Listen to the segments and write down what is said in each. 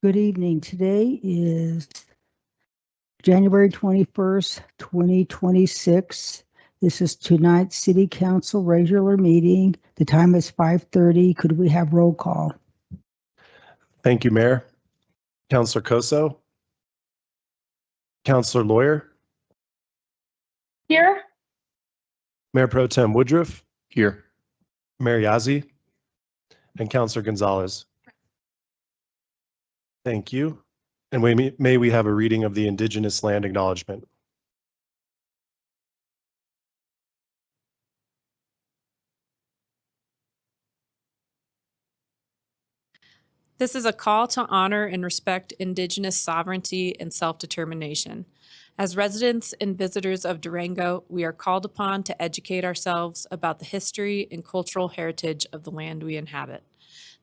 Good evening. Today is January 21st, 2026. This is tonight's City Council regular meeting. The time is 5:30. Could we have roll call? Thank you, Mayor. Councilor Koso. Councilor Lawyer. Here. Mayor Pro Tem Woodruff. Here. Mayor Yazzie. And Councilor Gonzalez. Thank you. And may we have a reading of the Indigenous Land Acknowledgement. This is a call to honor and respect Indigenous sovereignty and self-determination. As residents and visitors of Durango, we are called upon to educate ourselves about the history and cultural heritage of the land we inhabit.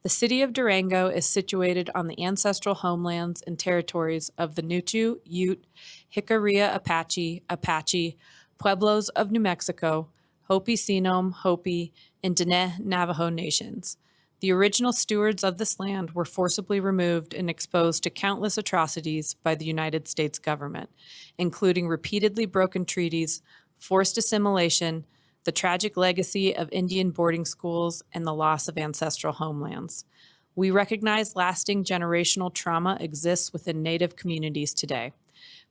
The city of Durango is situated on the ancestral homelands and territories of the Nuchu, Ute, Jicarilla Apache, Pueblos of New Mexico, Hopi-Sinom, Hopi, and Diné Navajo nations. The original stewards of this land were forcibly removed and exposed to countless atrocities by the United States government, including repeatedly broken treaties, forced assimilation, the tragic legacy of Indian boarding schools, and the loss of ancestral homelands. We recognize lasting generational trauma exists within Native communities today.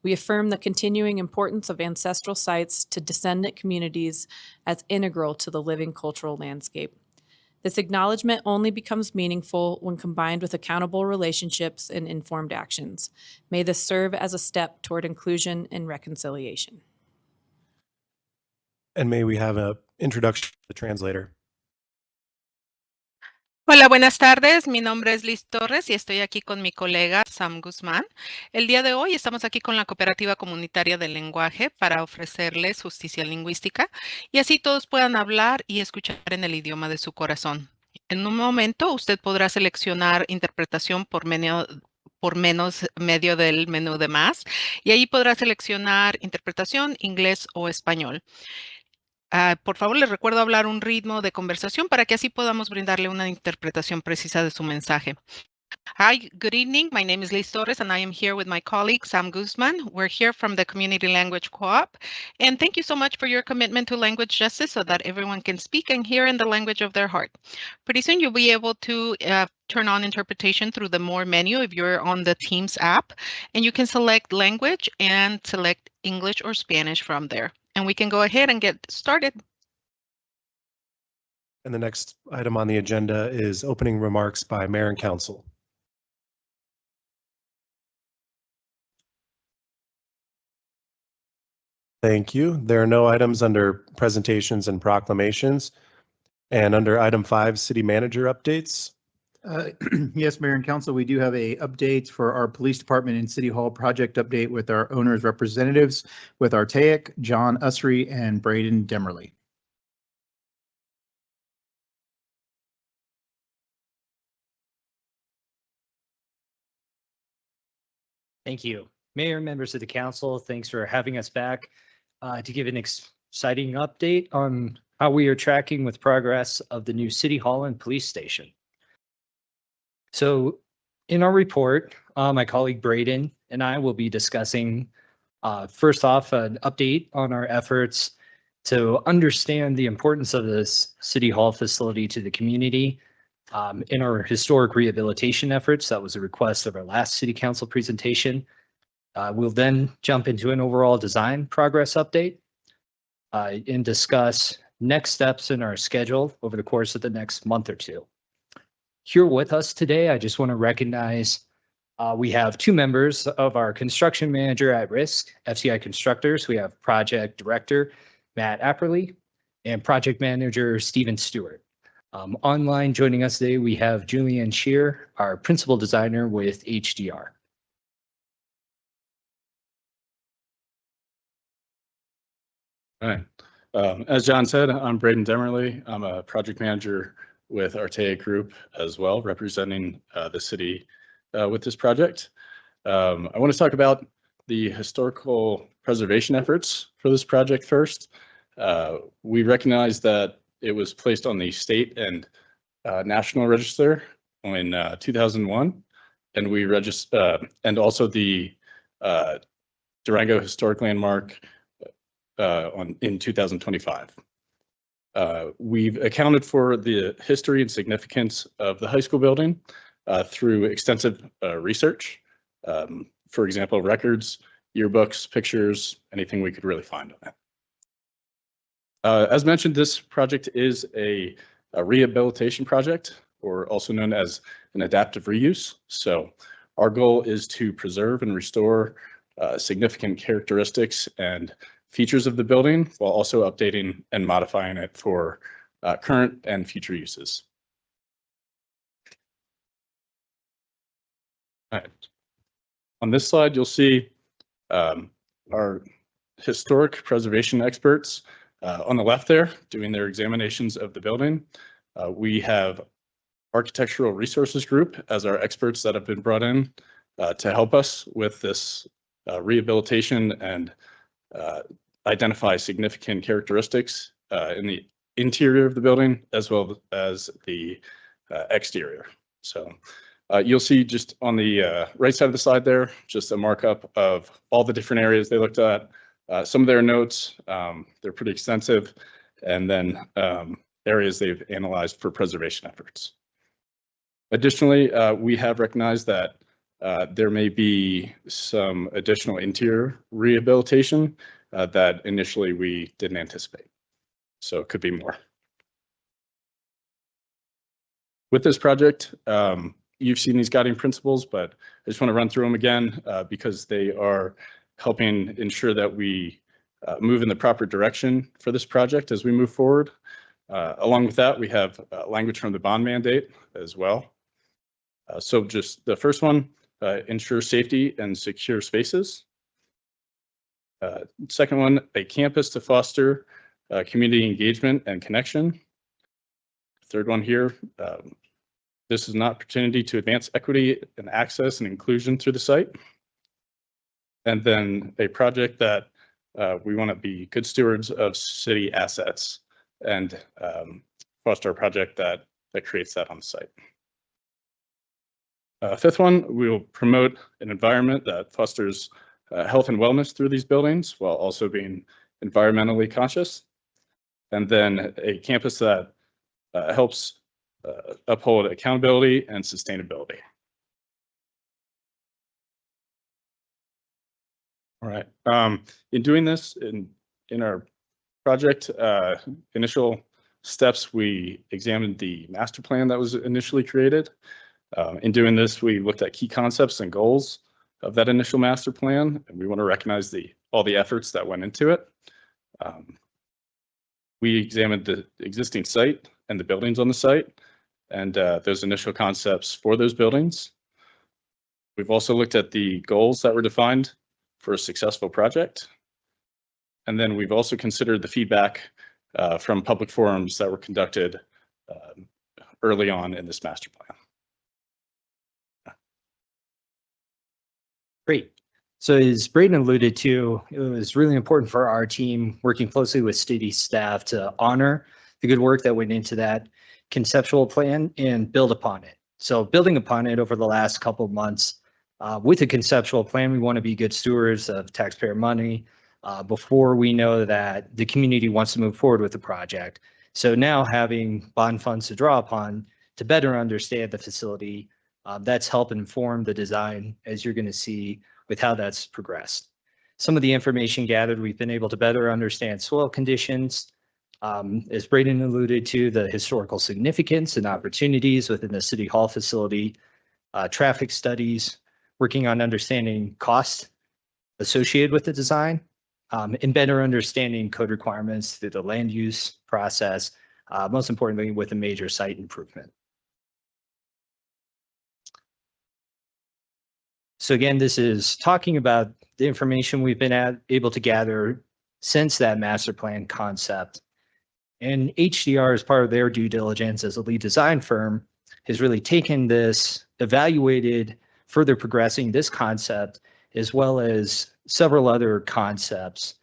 We affirm the continuing importance of ancestral sites to descendant communities as integral to the living cultural landscape. This acknowledgement only becomes meaningful when combined with accountable relationships and informed actions. May this serve as a step toward inclusion and reconciliation. And may we have an introduction to the translator. Hola, buenas tardes. Mi nombre es Liz Torres y estoy aquí con mi colega Sam Guzmán. El día de hoy estamos aquí con la Cooperativa Comunitaria del Lenguaje para ofrecerles justicia lingüística y así todos puedan hablar y escuchar en el idioma de su corazón. En un momento usted podrá seleccionar interpretación por medio del menú de más y ahí podrá seleccionar interpretación, inglés o español. Por favor, les recuerdo hablar un ritmo de conversación para que así podamos brindarle una interpretación precisa de su mensaje. Hi, good evening. My name is Liz Torres and I am here with my colleague Sam Guzman. We're here from the Community Language Co-op. And thank you so much for your commitment to language justice so that everyone can speak and hear in the language of their heart. Pretty soon you'll be able to turn on interpretation through the More menu if you're on the Teams app. And you can select language and select English or Spanish from there. And we can go ahead and get started. And the next item on the agenda is opening remarks by Mayor and Council. Thank you. There are no items under presentations and proclamations. And under item 5, city manager updates. Yes, Mayor and Council, we do have a update for our police department and city hall project update with our owner's representatives with Artaic, John Usry, and Braden Demerly. Thank you. Mayor, members of the council, thanks for having us back to give an exciting update on how we are tracking with progress of the new City Hall and Police Station. So in our report, my colleague Braden and I will be discussing, first off, an update on our efforts to understand the importance of this City Hall facility to the community in our historic rehabilitation efforts. That was a request of our last City Council presentation. We'll then jump into an overall design progress update and discuss next steps in our schedule over the course of the next month or two. Here with us today, I just want to recognize we have two members of our construction manager at risk, FCI Constructors. We have project director Matt Apperly and project manager Stephen Stewart. Online joining us today, we have Julianne Shear, our principal designer with HDR. All right. As John said, I'm Braden Demerly. I'm a project manager with Artaic Group as well, representing the city with this project. I want to talk about the historical preservation efforts for this project first. We recognize that it was placed on the state and national register in 2001. and we register, and also the Durango Historic Landmark in 2025. We've accounted for the history and significance of the high school building through extensive research. For example, records, yearbooks, pictures, anything we could really find on it. As mentioned, this project is a rehabilitation project, or also known as an adaptive reuse. So our goal is to preserve and restore significant characteristics and features of the building while also updating and modifying it for current and future uses. All right. On this slide, you'll see our historic preservation experts on the left there doing their examinations of the building. We have Architectural Resources Group as our experts that have been brought in to help us with this rehabilitation and identify significant characteristics in the interior of the building as well as the exterior. So you'll see just on the right side of the slide there, just a markup of all the different areas they looked at. Some of their notes, they're pretty extensive, and then areas they've analyzed for preservation efforts. Additionally, we have recognized that there may be some additional interior rehabilitation that initially we didn't anticipate. So it could be more. With this project, you've seen these guiding principles, but I just want to run through them again because they are helping ensure that we move in the proper direction for this project as we move forward. Along with that, we have language from the bond mandate as well. So just the first one, ensure safety and secure spaces. Second one, a campus to foster community engagement and connection. Third one here, this is an opportunity to advance equity and access and inclusion through the site. And then a project that we want to be good stewards of city assets and foster a project that creates that on the site. Fifth one, we will promote an environment that fosters health and wellness through these buildings while also being environmentally conscious. And then a campus that helps uphold accountability and sustainability. All right. In doing this, in our project initial steps, we examined the master plan that was initially created. In doing this, we looked at key concepts and goals of that initial master plan, and we want to recognize all the efforts that went into it. We examined the existing site and the buildings on the site and those initial concepts for those buildings. We've also looked at the goals that were defined for a successful project. And then we've also considered the feedback from public forums that were conducted early on in this master plan. Great. So as Braden alluded to, it was really important for our team working closely with city staff to honor the good work that went into that conceptual plan and build upon it. So building upon it over the last couple of months with a conceptual plan, we want to be good stewards of taxpayer money before we know that the community wants to move forward with the project. So now having bond funds to draw upon to better understand the facility, that's helped inform the design, as you're going to see with how that's progressed. Some of the information gathered, we've been able to better understand soil conditions. As Braden alluded to, the historical significance and opportunities within the City Hall facility, traffic studies, working on understanding cost associated with the design, and better understanding code requirements through the land use process, most importantly with a major site improvement. So again, this is talking about the information we've been able to gather since that master plan concept. And HDR, as part of their due diligence as a lead design firm, has really taken this, evaluated, further progressing this concept, as well as several other concepts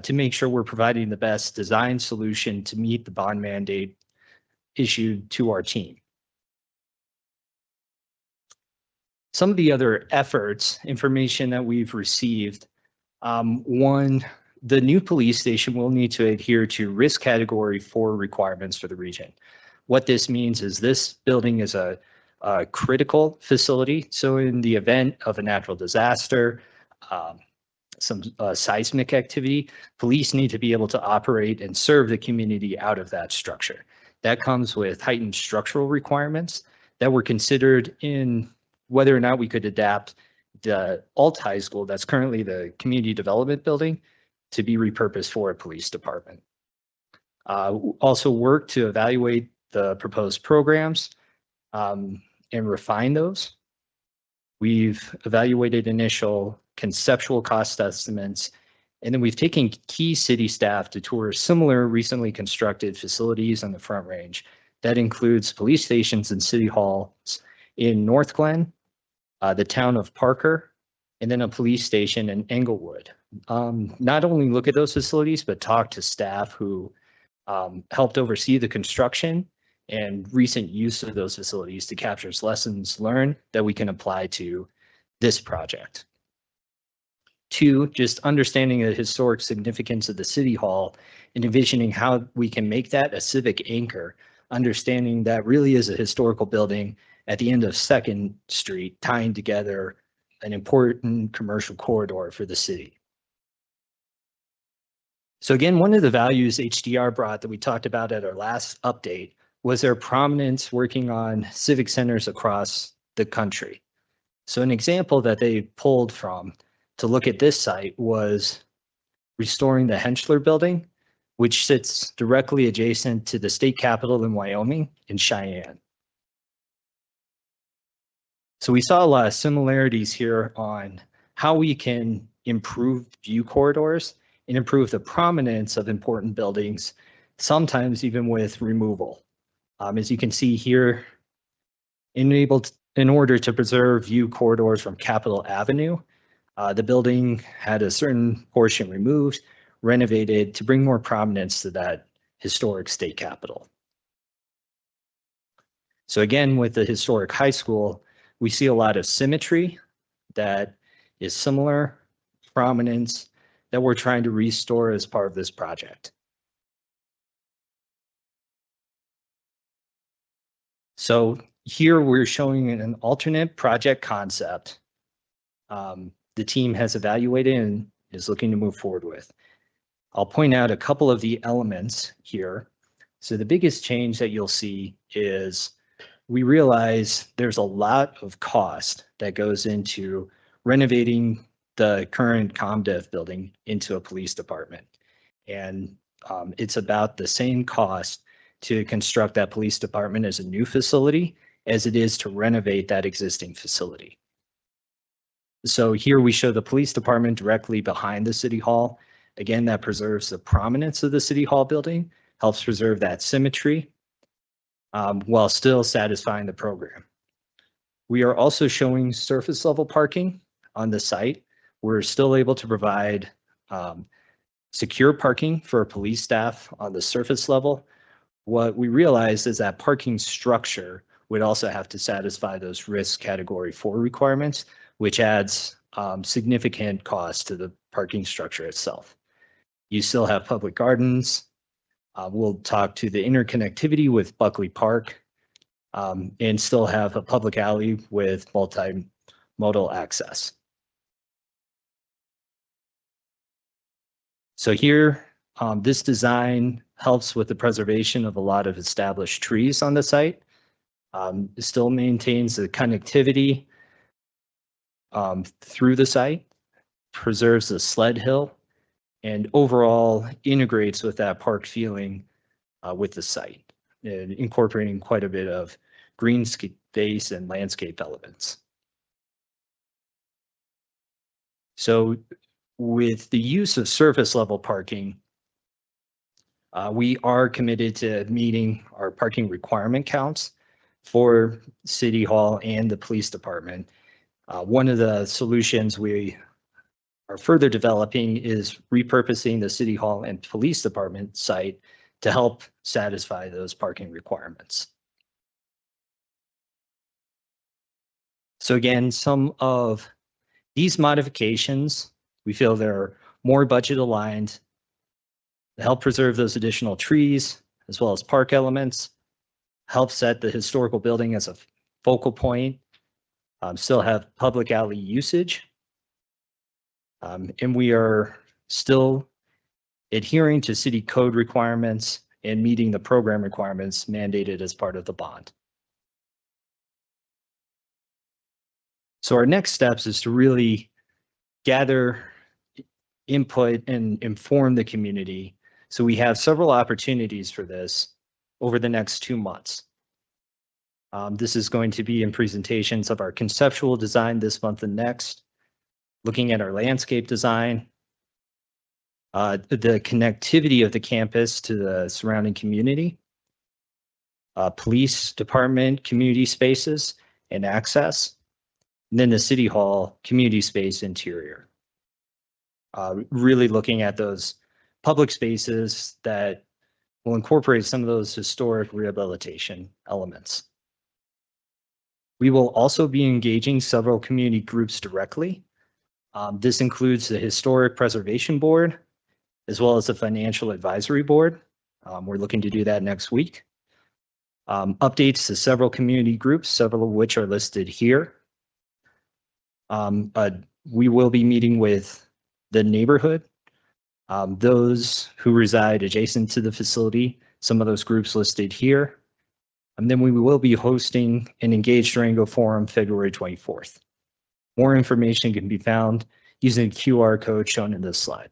to make sure we're providing the best design solution to meet the bond mandate issued to our team. some of the other efforts, information that we've received. One, the new police station will need to adhere to risk category 4 requirements for the region. What this means is this building is a critical facility. So in the event of a natural disaster, some seismic activity, police need to be able to operate and serve the community out of that structure. That comes with heightened structural requirements that were considered in whether or not we could adapt the Alt High School, that's currently the community development building, to be repurposed for a police department. Also work to evaluate the proposed programs and refine those. We've evaluated initial conceptual cost estimates, and then we've taken key city staff to tour similar recently constructed facilities on the Front Range. That includes police stations and city halls in North Glen, the town of Parker, and then a police station in Englewood. Not only look at those facilities, but talk to staff who helped oversee the construction and recent use of those facilities to capture lessons learned that we can apply to this project. 2, just understanding the historic significance of the City Hall and envisioning how we can make that a civic anchor, understanding that really is a historical building at the end of 2nd Street, tying together an important commercial corridor for the city. So again, one of the values HDR brought that we talked about at our last update was their prominence working on civic centers across the country. So an example that they pulled from to look at this site was restoring the Henschler Building, which sits directly adjacent to the state capitol in Wyoming in Cheyenne. So we saw a lot of similarities here on how we can improve view corridors and improve the prominence of important buildings, sometimes even with removal. As you can see here, in order to preserve view corridors from Capitol Avenue, the building had a certain portion removed, renovated to bring more prominence to that historic state capitol. So again, with the historic high school, we see a lot of symmetry that is similar, prominence that we're trying to restore as part of this project. So here we're showing an alternate project concept the team has evaluated and is looking to move forward with. I'll point out a couple of the elements here. So the biggest change that you'll see is we realize there's a lot of cost that goes into renovating the current ComDev building into a police department. And it's about the same cost to construct that police department as a new facility as it is to renovate that existing facility. So here we show the police department directly behind the city hall. Again, that preserves the prominence of the city hall building, helps preserve that symmetry while still satisfying the program. We are also showing surface level parking on the site. We're still able to provide secure parking for police staff on the surface level. What we realized is that parking structure would also have to satisfy those risk category 4 requirements, which adds significant cost to the parking structure itself. You still have public gardens. We'll talk to the interconnectivity with Buckley Park and still have a public alley with multimodal access. So here, this design helps with the preservation of a lot of established trees on the site. It still maintains the connectivity through the site, preserves the sled hill, and overall integrates with that park feeling with the site, and incorporating quite a bit of green space and landscape elements. So with the use of surface level parking, we are committed to meeting our parking requirement counts for City Hall and the police department. One of the solutions we are further developing is repurposing the City Hall and police department site to help satisfy those parking requirements. So again, some of these modifications, we feel they're more budget aligned, help preserve those additional trees as well as park elements, help set the historical building as a focal point, still have public alley usage. And we are still adhering to city code requirements and meeting the program requirements mandated as part of the bond. So our next steps is to really gather input and inform the community. So we have several opportunities for this over the next 2 months. This is going to be in presentations of our conceptual design this month and next, looking at our landscape design, the connectivity of the campus to the surrounding community, police department, community spaces and access, and then the City Hall community space interior. Really looking at those public spaces that will incorporate some of those historic rehabilitation elements. We will also be engaging several community groups directly. This includes the Historic Preservation Board, as well as the Financial Advisory Board. We're looking to do that next week. Updates to several community groups, several of which are listed here. We will be meeting with the neighborhood, those who reside adjacent to the facility, some of those groups listed here. And then we will be hosting an Engage Durango Forum February 24th. More information can be found using the QR code shown in this slide.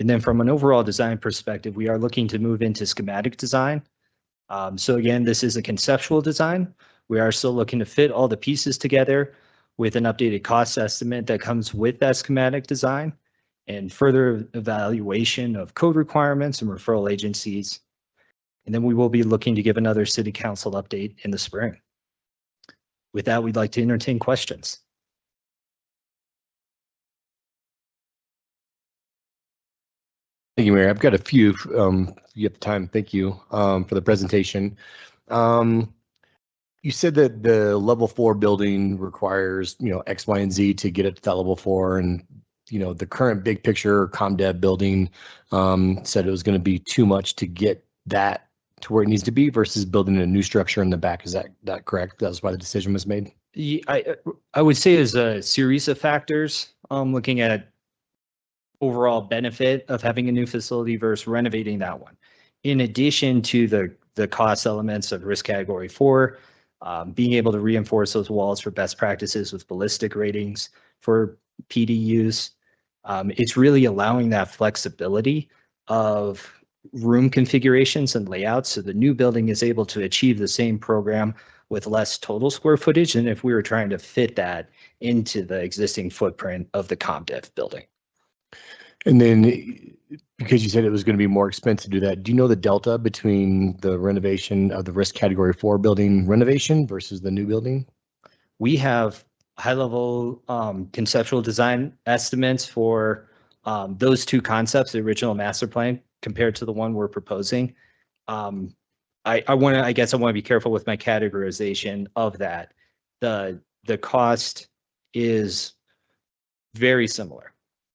And then from an overall design perspective, we are looking to move into schematic design. So again, this is a conceptual design. We are still looking to fit all the pieces together with an updated cost estimate that comes with that schematic design and further evaluation of code requirements and referral agencies. And then we will be looking to give another city council update in the spring. With that, we'd like to entertain questions. Thank you, Mayor. I've got a few, if you have time. Thank you for the presentation. You said that the level 4 building requires, X, Y, and Z to get it to that level 4. And, the current big picture ComDev building said it was going to be too much to get that to where it needs to be versus building a new structure in the back. Is that correct? That was why the decision was made? Yeah, I would say there's a series of factors looking at overall benefit of having a new facility versus renovating that one. In addition to the cost elements of risk category 4, being able to reinforce those walls for best practices with ballistic ratings for PDUs, it's really allowing that flexibility of room configurations and layouts. So the new building is able to achieve the same program with less total square footage than if we were trying to fit that into the existing footprint of the ComDev building. And then because you said it was going to be more expensive to do that, do you know the delta between the renovation of the risk category 4 building renovation versus the new building? We have high-level conceptual design estimates for those two concepts, the original master plan compared to the one we're proposing. I guess I want to be careful with my categorization of that. The cost is very similar.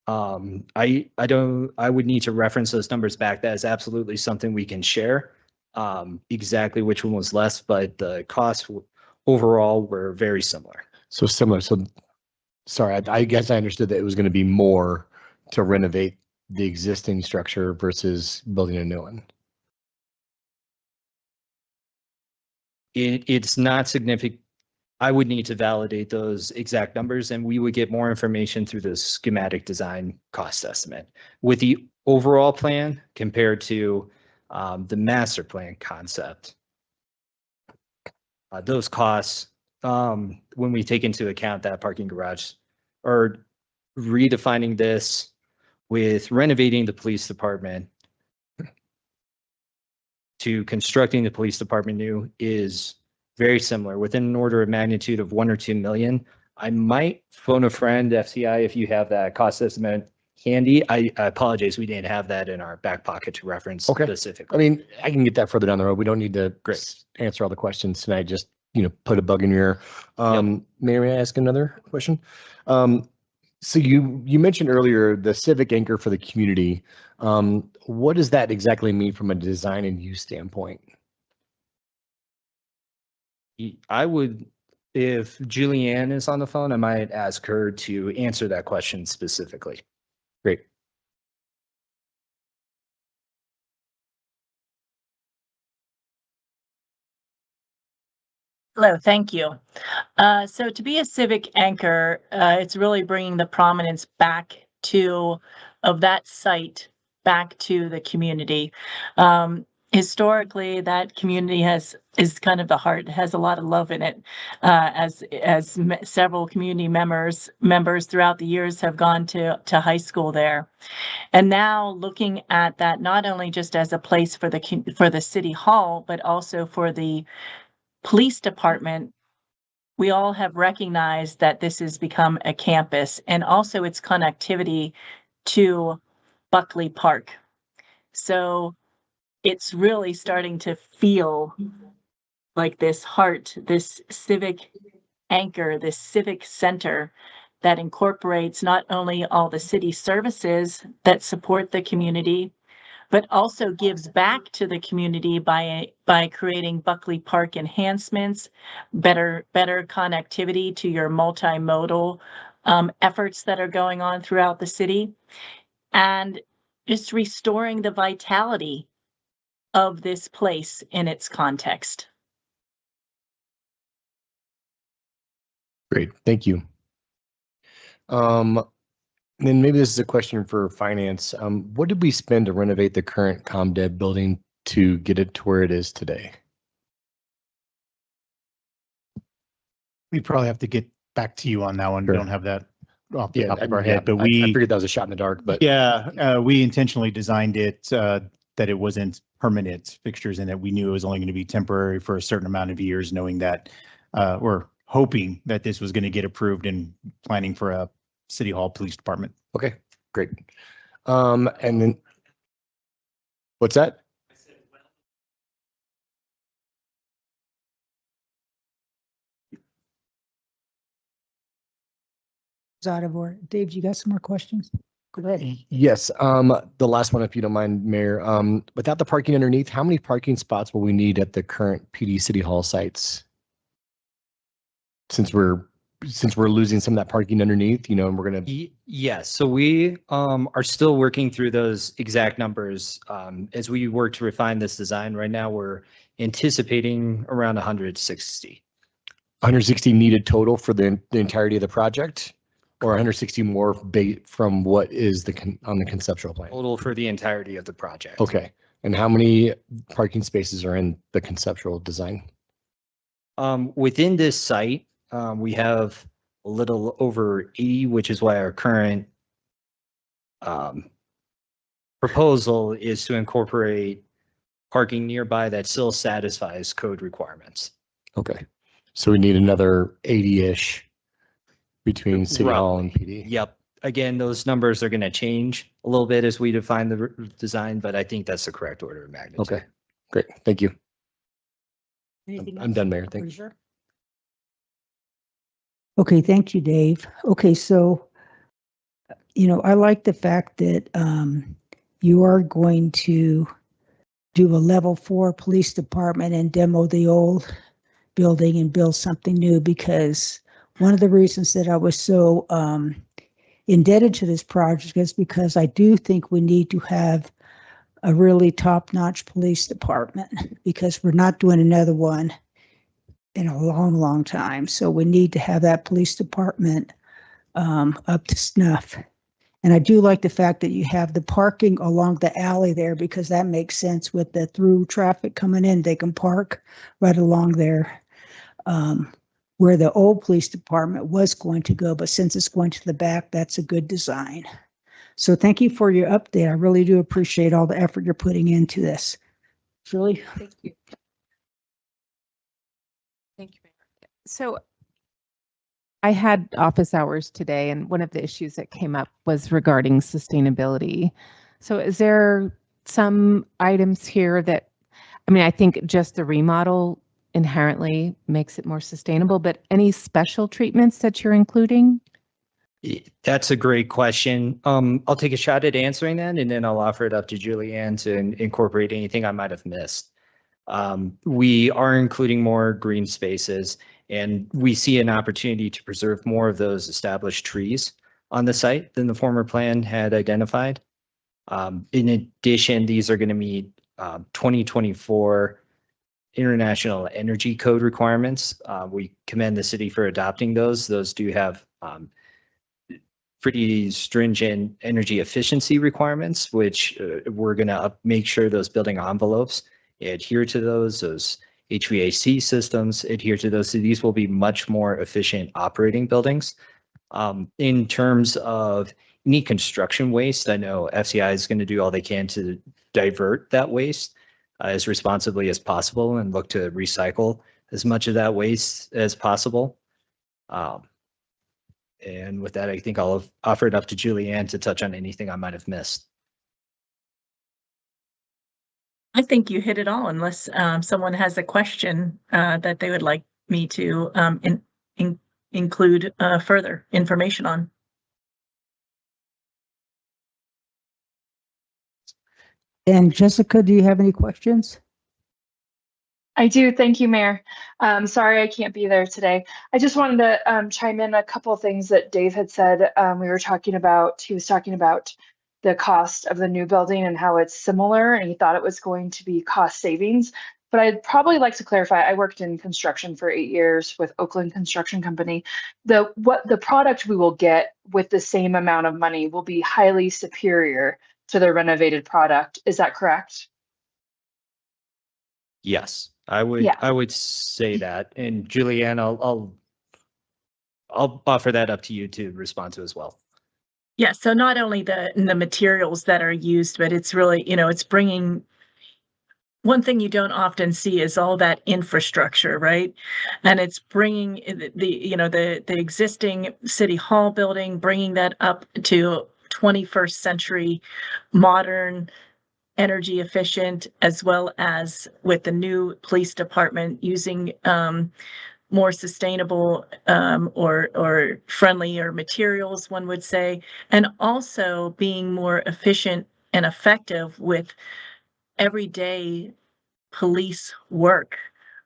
I would need to reference those numbers back. That is absolutely something we can share. Exactly which one was less, but the costs overall were very similar. So similar. So sorry, I guess I understood that it was going to be more to renovate the existing structure versus building a new one. It's not significant. I would need to validate those exact numbers, and we would get more information through the schematic design cost estimate. With the overall plan compared to the master plan concept, those costs, when we take into account that parking garage, or redefining this with renovating the police department to constructing the police department new, is very similar, within an order of magnitude of $1 or $2 million. I might phone a friend, FCI, if you have that cost estimate handy. I apologize, we didn't have that in our back pocket to reference Okay. specifically. I mean, I can get that further down the road. We don't need to answer all the questions tonight. Just, put a bug in your ear. May I ask another question? So you mentioned earlier the civic anchor for the community. What does that exactly mean from a design and use standpoint? I would, if Julianne is on the phone, I might ask her to answer that question specifically. Great. Hello, thank you. So to be a civic anchor, it's really bringing the prominence back of that site back to the community. Historically, that community is kind of the heart, has a lot of love in it, as several community members throughout the years have gone to high school there. And now looking at that, not only just as a place for the city hall, but also for the police department, we all have recognized that this has become a campus, and also its connectivity to Buckley Park. So it's really starting to feel like this heart, this civic anchor, this civic center that incorporates not only all the city services that support the community, but also gives back to the community by creating Buckley Park enhancements, better connectivity to your multimodal efforts that are going on throughout the city, and just restoring the vitality of this place in its context. Great, thank you. And then maybe this is a question for finance. What did we spend to renovate the current ComDev building to get it to where it is today? We probably have to get back to you on that one. We Sure. don't have that off the top of our yeah, head, but I figured that was a shot in the dark, but we intentionally designed it that it wasn't permanent fixtures and that we knew it was only going to be temporary for a certain amount of years, knowing that we're hoping that this was going to get approved and planning for a City Hall Police Department. okay, great. And then what's that? It's out of order. Dave, you got some more questions? Go ahead. Yes, the last one, if you don't mind, Mayor. Without the parking underneath, how many parking spots will we need at the current PD City Hall sites? Since we're losing some of that parking underneath, and we're gonna. Yes, so we are still working through those exact numbers. As we work to refine this design right now, we're anticipating around 160. 160 needed total for the entirety of the project, or 160 more from what is on the conceptual plan? Total for the entirety of the project. Okay, and how many parking spaces are in the conceptual design? Within this site, we have a little over 80, which is why our current proposal is to incorporate parking nearby that still satisfies code requirements. Okay, so we need another 80-ish between City Hall and PD. Yep. Again, those numbers are going to change a little bit as we define the design, but I think that's the correct order of magnitude. Okay, great, thank you. Anything I'm else? done, Mayor, Are you thanks. sure? Okay, thank you, Dave. Okay, so, I like the fact that you are going to do a level 4 police department and demo the old building and build something new, because one of the reasons that I was so indebted to this project is because I do think we need to have a really top-notch police department, because we're not doing another one in a long, long time. So we need to have that police department up to snuff. And I do like the fact that you have the parking along the alley there, because that makes sense with the through traffic coming in. They can park right along there where the old police department was going to go. But since it's going to the back, that's a good design. So thank you for your update. I really do appreciate all the effort you're putting into this. Julie? Thank you. Thank you, Mayor. So I had office hours today, and one of the issues that came up was regarding sustainability. So is there some items here that, I mean, I think just the remodel inherently makes it more sustainable, but any special treatments that you're including? That's a great question. I'll take a shot at answering that, and then I'll offer it up to Julianne to incorporate anything I might have missed. We are including more green spaces, and we see an opportunity to preserve more of those established trees on the site than the former plan had identified. In addition, these are going to meet 2024 International Energy Code requirements. We commend the city for adopting those. Those do have pretty stringent energy efficiency requirements, which we're going to make sure those building envelopes adhere to those HVAC systems adhere to those. So these will be much more efficient operating buildings. In terms of any construction waste, I know FCI is going to do all they can to divert that waste as responsibly as possible and look to recycle as much of that waste as possible. And with that, I think I'll offer it up to Julianne to touch on anything I might have missed. I think you hit it all, unless someone has a question that they would like me to include further information on. And Jessica, do you have any questions? I do. Thank you, Mayor. Sorry I can't be there today. I just wanted to chime in a couple of things that Dave had said. He was talking about the cost of the new building and how it's similar, and he thought it was going to be cost savings. But I'd probably like to clarify, I worked in construction for 8 years with Oakland Construction Company. The product we will get with the same amount of money will be highly superior to the renovated product. Is that correct? Yes, I would say that. And Julianne, I'll offer that up to you to respond to as well. Yeah, so not only the materials that are used, but it's really, it's bringing, one thing you don't often see is all that infrastructure, right? And it's bringing the existing City Hall building, bringing that up to 21st century modern, energy efficient, as well as with the new police department using more sustainable or friendlier materials, one would say, and also being more efficient and effective with everyday police work,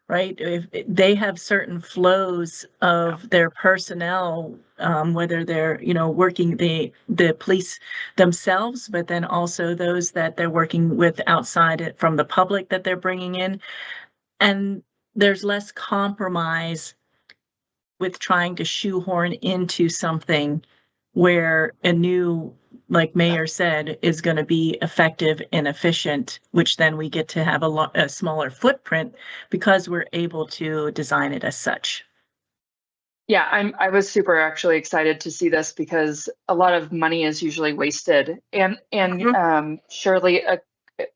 right? If they have certain flows of their personnel, whether they're, working the police themselves, but then also those that they're working with outside from the public that they're bringing in. And there's less compromise with trying to shoehorn into something where a new, like Mayor said, is going to be effective and efficient, which then we get to have a smaller footprint because we're able to design it as such. Yeah, I was super actually excited to see this because a lot of money is usually wasted, and surely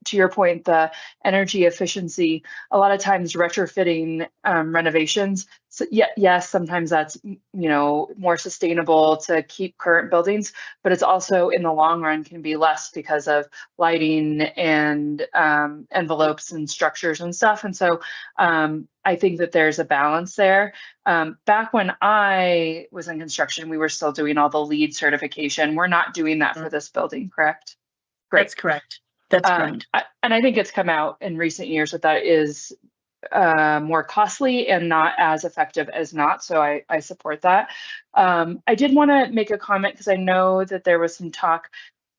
to your point, the energy efficiency, a lot of times retrofitting renovations. So yes, sometimes that's, more sustainable to keep current buildings, but it's also in the long run can be less because of lighting and envelopes and structures and stuff. And so I think that there's a balance there. Back when I was in construction, we were still doing all the LEED certification. We're not doing that for this building, correct? Great. That's correct. That's correct. And I think it's come out in recent years that is more costly and not as effective as not. So I support that. I did want to make a comment because I know that there was some talk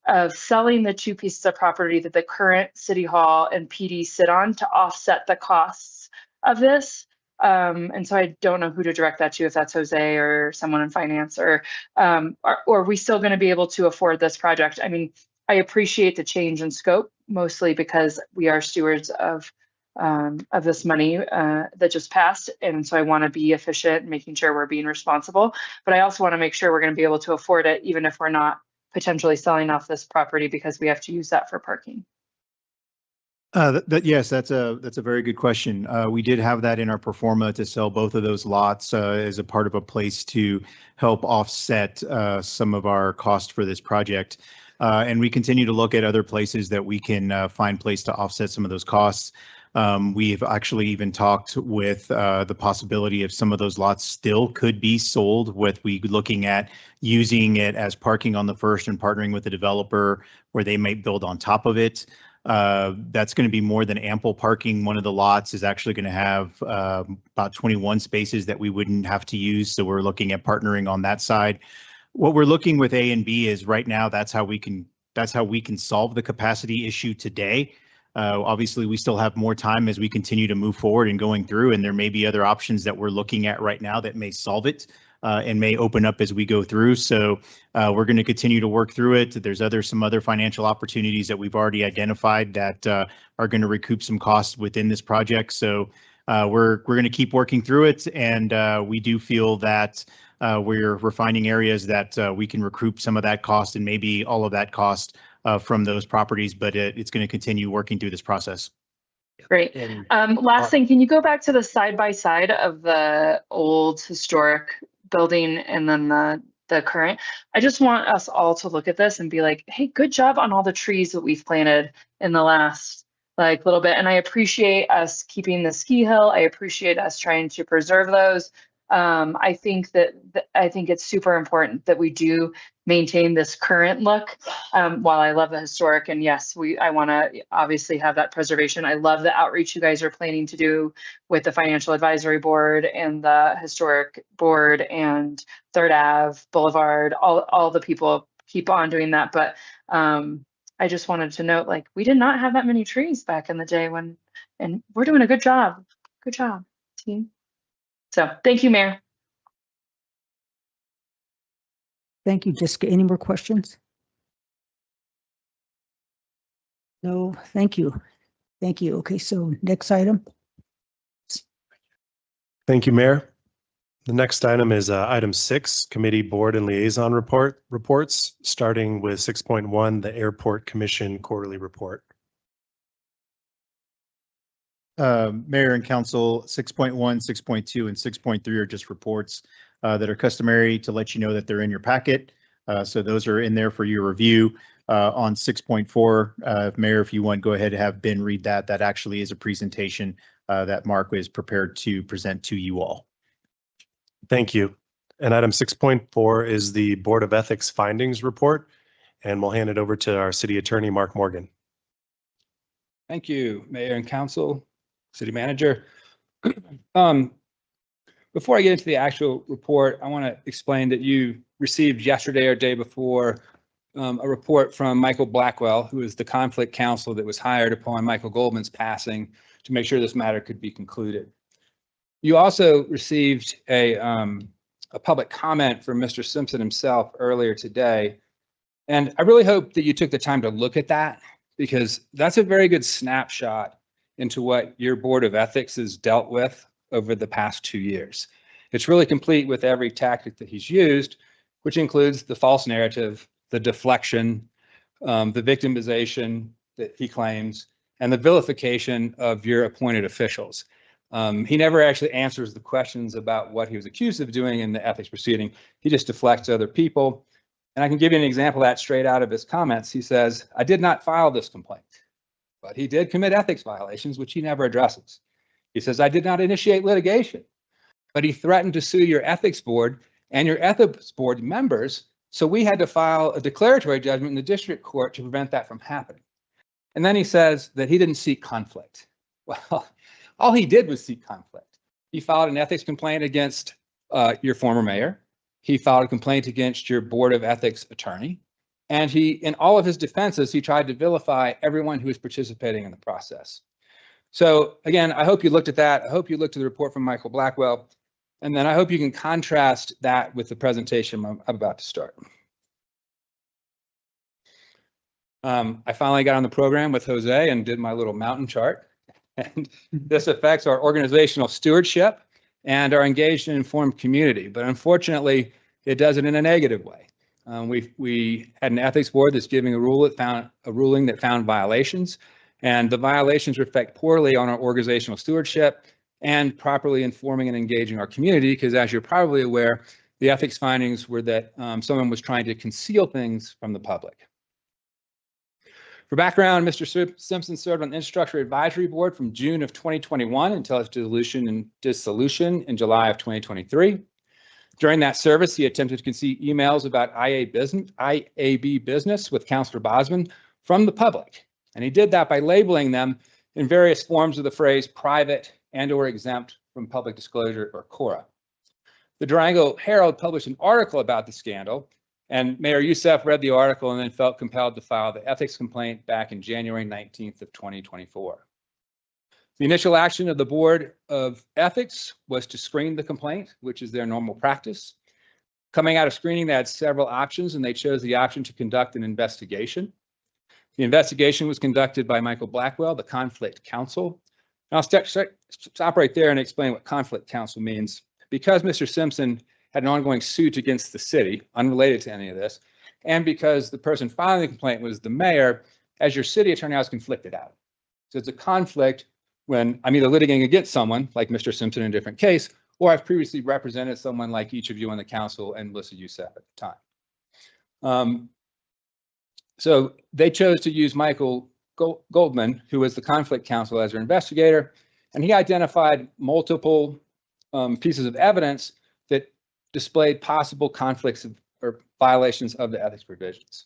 of selling the 2 pieces of property that the current City Hall and PD sit on to offset the costs of this. And so I don't know who to direct that to, if that's Jose or someone in finance, or are we still going to be able to afford this project? I mean, I appreciate the change in scope, mostly because we are stewards of this money that just passed. And so I want to be efficient, making sure we're being responsible. But I also want to make sure we're going to be able to afford it, even if we're not potentially selling off this property because we have to use that for parking. Yes, that's a very good question. We did have that in our pro forma to sell both of those lots as a part of a place to help offset some of our cost for this project. And we continue to look at other places that we can find place to offset some of those costs. We've actually even talked with the possibility of some of those lots still could be sold, with we looking at using it as parking on the first and partnering with the developer where they may build on top of it. That's going to be more than ample parking. One of the lots is actually going to have about 21 spaces that we wouldn't have to use. So we're looking at partnering on that side. What we're looking with A and B is right now that's how we can solve the capacity issue today. Obviously, we still have more time as we continue to move forward and going through, and there may be other options that we're looking at right now that may solve it. And may open up as we go through. So we're going to continue to work through it. There's some other financial opportunities that we've already identified that are going to recoup some costs within this project. So we're going to keep working through it. And we do feel that we're finding areas that we can recoup some of that cost and maybe all of that cost from those properties. But it's going to continue working through this process. Great. Last thing, can you go back to the side by side of the old historic building and then the current? I just want us all to look at this and be like, hey, good job on all the trees that we've planted in the last little bit. And I appreciate us keeping the ski hill. I appreciate us trying to preserve those. I think it's super important that we do maintain this current look. While I love the historic, and yes, I want to obviously have that preservation. I love the outreach you guys are planning to do with the Financial Advisory Board and the Historic Board and Third Ave Boulevard. All the people keep on doing that, but I just wanted to note, we did not have that many trees back in the day and we're doing a good job. Good job, team. So thank you, Mayor. Thank you, Jessica. Any more questions? No, thank you. Thank you. Okay, so next item. Thank you, Mayor. The next item is item 6, Committee Board and Liaison reports, starting with 6.1, the Airport Commission Quarterly Report. Mayor and Council, 6.1, 6.2, and 6.3 are just reports that are customary to let you know that they're in your packet. So those are in there for your review. On 6.4, Mayor, if you want, go ahead and have Ben read that. That actually is a presentation that Mark is prepared to present to you all. Thank you. And item 6.4 is the Board of Ethics Findings Report, and we'll hand it over to our City Attorney, Mark Morgan. Thank you, Mayor and Council, City Manager. Before I get into the actual report, I want to explain that you received yesterday or day before a report from Michael Blackwell, who is the conflict counsel that was hired upon Michael Goldman's passing to make sure this matter could be concluded. You also received a public comment from Mr. Simpson himself earlier today. And I really hope that you took the time to look at that, because that's a very good snapshot into what your Board of Ethics has dealt with over the past 2 years. It's really complete with every tactic that he's used, which includes the false narrative, the deflection, the victimization that he claims, and the vilification of your appointed officials. He never actually answers the questions about what he was accused of doing in the ethics proceeding. He just deflects other people. And I can give you an example of that straight out of his comments. He says, I did not file this complaint, but he did commit ethics violations, which he never addresses. He says, I did not initiate litigation, but he threatened to sue your ethics board and your ethics board members. So we had to file a declaratory judgment in the district court to prevent that from happening. And then he says that he didn't seek conflict. Well, all he did was seek conflict. He filed an ethics complaint against your former mayor. He filed a complaint against your Board of Ethics attorney. And in all of his defenses, he tried to vilify everyone who was participating in the process. So again, I hope you looked at that. I hope you looked at the report from Michael Blackwell. And then I hope you can contrast that with the presentation I'm about to start. I finally got on the program with Jose and did my little mountain chart. And this affects our organizational stewardship and our engaged and informed community. But unfortunately, it does it in a negative way. We had an ethics board that's giving a ruling that found violations. And the violations reflect poorly on our organizational stewardship and properly informing and engaging our community, because as you're probably aware, the ethics findings were that someone was trying to conceal things from the public. For background, Mr. Simpson served on the Infrastructure Advisory Board from June of 2021 until its dissolution in July of 2023. During that service, he attempted to conceal emails about IAB business with Councilor Bosman from the public. And he did that by labeling them in various forms of the phrase private and/or exempt from public disclosure, or CORA. The Durango Herald published an article about the scandal, and Mayor Youssef read the article and then felt compelled to file the ethics complaint back in January 19th of 2024. The initial action of the Board of Ethics was to screen the complaint, which is their normal practice. Coming out of screening, they had several options, and they chose the option to conduct an investigation. The investigation was conducted by Michael Blackwell, the conflict counsel. And I'll stop right there and explain what conflict counsel means. Because Mr. Simpson had an ongoing suit against the city, unrelated to any of this, and because the person filing the complaint was the mayor, as your city attorney, I was conflicted out. So it's a conflict when I'm either litigating against someone, like Mr. Simpson in a different case, or I've previously represented someone like each of you on the council and Melissa Youssef at the time. So they chose to use Michael Goldman, who was the conflict counsel, as their investigator, and he identified multiple pieces of evidence that displayed possible conflicts or violations of the ethics provisions.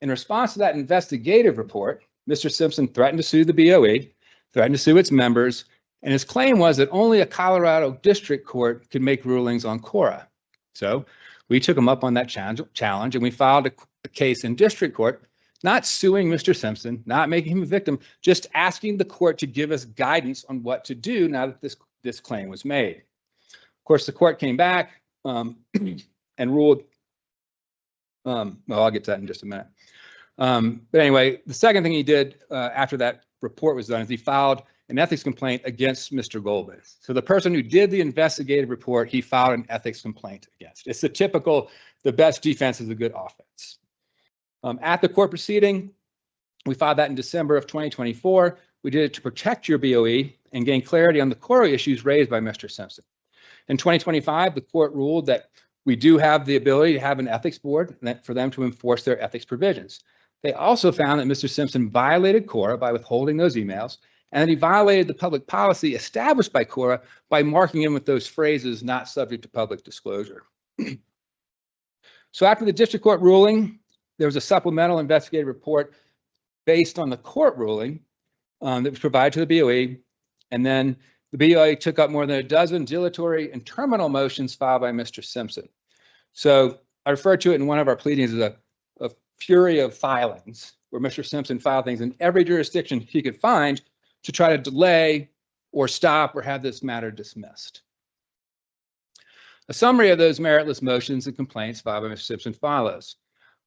In response to that investigative report, Mr. Simpson threatened to sue the BOE, threatened to sue its members, and his claim was that only a Colorado district court could make rulings on CORA. So we took him up on that challenge, and we filed a case in district court, not suing Mr. Simpson, not making him a victim, just asking the court to give us guidance on what to do now that this claim was made. Of course, the court came back and ruled, well, I'll get to that in just a minute. But anyway, the second thing he did after that report was done is he filed an ethics complaint against Mr. Goldman. So the person who did the investigative report, he filed an ethics complaint against. It's the typical, the best defense is a good offense. At the court proceeding, we filed that in December of 2024. We did it to protect your BOE and gain clarity on the CORA issues raised by Mr. Simpson. In 2025, the court ruled that we do have the ability to have an ethics board for them to enforce their ethics provisions. They also found that Mr. Simpson violated CORA by withholding those emails, and that he violated the public policy established by CORA by marking him with those phrases not subject to public disclosure. So after the district court ruling, there was a supplemental investigative report based on the court ruling that was provided to the BOE, and then the BOE took up more than a dozen dilatory and terminal motions filed by Mr. Simpson. So I refer to it in one of our pleadings as a fury of filings, where Mr. Simpson filed things in every jurisdiction he could find to try to delay or stop or have this matter dismissed. A summary of those meritless motions and complaints filed by Mr. Simpson follows.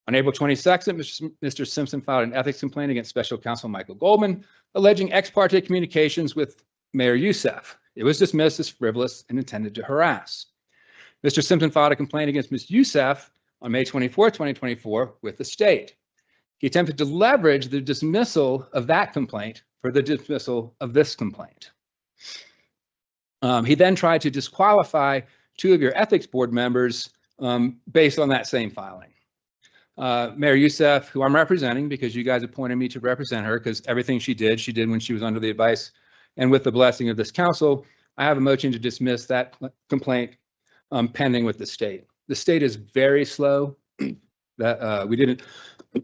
On April 22nd, Mr. Simpson filed an ethics complaint against Special Counsel Michael Goldman, alleging ex parte communications with Mayor Youssef. It was dismissed as frivolous and intended to harass. Mr. Simpson filed a complaint against Ms. Youssef on May 24, 2024, with the state. He attempted to leverage the dismissal of that complaint for the dismissal of this complaint. He then tried to disqualify two of your ethics board members based on that same filing. Mayor Youssef, who I'm representing because you guys appointed me to represent her, because everything she did when she was under the advice and with the blessing of this council. I have a motion to dismiss that complaint pending with the state. The state is very slow. That we didn't,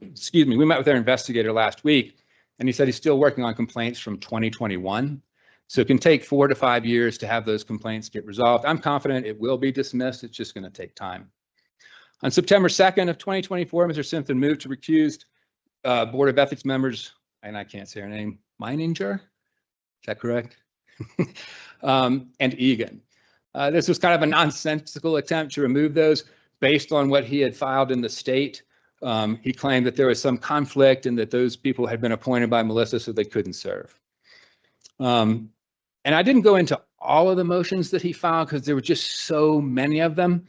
excuse me, we met with their investigator last week, and he said he's still working on complaints from 2021. So it can take 4 to 5 years to have those complaints get resolved. I'm confident it will be dismissed. It's just going to take time. On September 2nd of 2024, Mr. Simpson moved to recused Board of Ethics members, and I can't say her name, Meininger, is that correct? And Egan. This was kind of a nonsensical attempt to remove those based on what he had filed in the state. He claimed that there was some conflict and that those people had been appointed by Melissa so they couldn't serve. And I didn't go into all of the motions that he filed because there were just so many of them.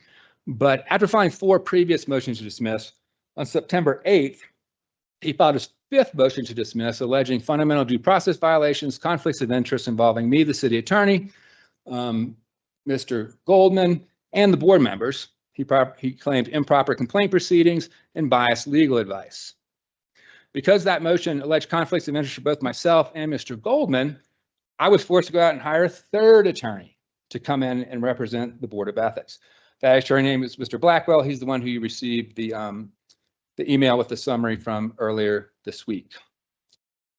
But after filing 4 previous motions to dismiss, on September 8th, he filed fifth motion to dismiss, alleging fundamental due process violations, conflicts of interest involving me, the city attorney, Mr. Goldman, and the board members. He claimed improper complaint proceedings and biased legal advice. Because that motion alleged conflicts of interest for both myself and Mr. Goldman, I was forced to go out and hire a third attorney to come in and represent the Board of Ethics. That attorney name is Mr. Blackwell. He's the one who you received the email with the summary from earlier this week.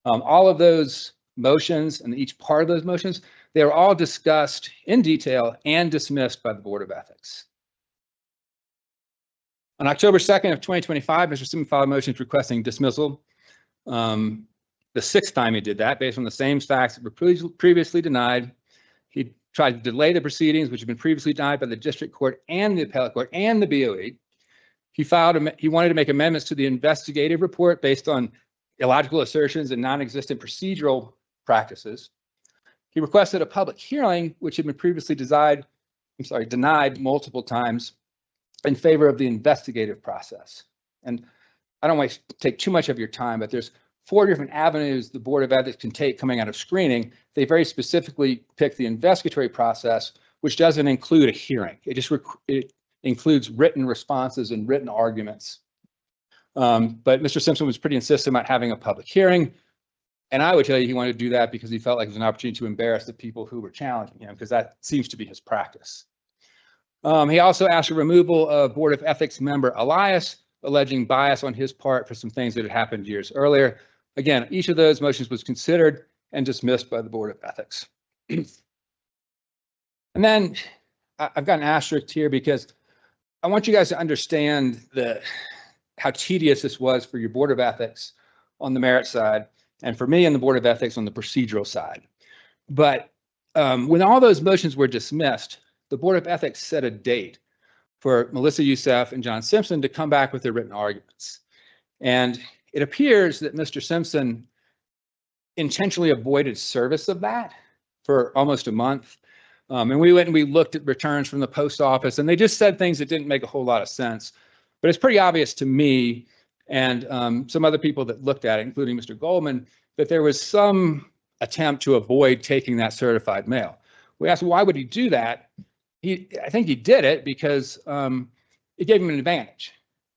All of those motions and each part of those motions, they were all discussed in detail and dismissed by the Board of Ethics. On October 2nd of 2025, Mr. Simpson filed motions requesting dismissal. The sixth time he did that, based on the same facts that were previously denied. He tried to delay the proceedings, which had been previously denied by the district court and the appellate court and the BOE. He wanted to make amendments to the investigative report based on illogical assertions and non-existent procedural practices. He requested a public hearing, which had been previously denied multiple times in favor of the investigative process. And I don't want to take too much of your time, but there's 4 different avenues the Board of Ethics can take coming out of screening. They very specifically pick the investigatory process, which doesn't include a hearing. It includes written responses and written arguments. But Mr. Simpson was pretty insistent about having a public hearing. And I would tell you he wanted to do that because he felt like it was an opportunity to embarrass the people who were challenging him, because that seems to be his practice. He also asked for removal of Board of Ethics member Elias, alleging bias on his part for some things that had happened years earlier. Again, each of those motions was considered and dismissed by the Board of Ethics. And then I've got an asterisk here because I want you guys to understand how tedious this was for your Board of Ethics on the merit side, and for me and the Board of Ethics on the procedural side. But when all those motions were dismissed, the Board of Ethics set a date for Melissa Youssef and John Simpson to come back with their written arguments. And it appears that Mr. Simpson intentionally avoided service of that for almost a month. And we went and we looked at returns from the post office, and they just said things that didn't make a whole lot of sense. But it's pretty obvious to me and some other people that looked at it, including Mr. Goldman, that there was some attempt to avoid taking that certified mail. We asked, why would he do that? I think he did it because it gave him an advantage.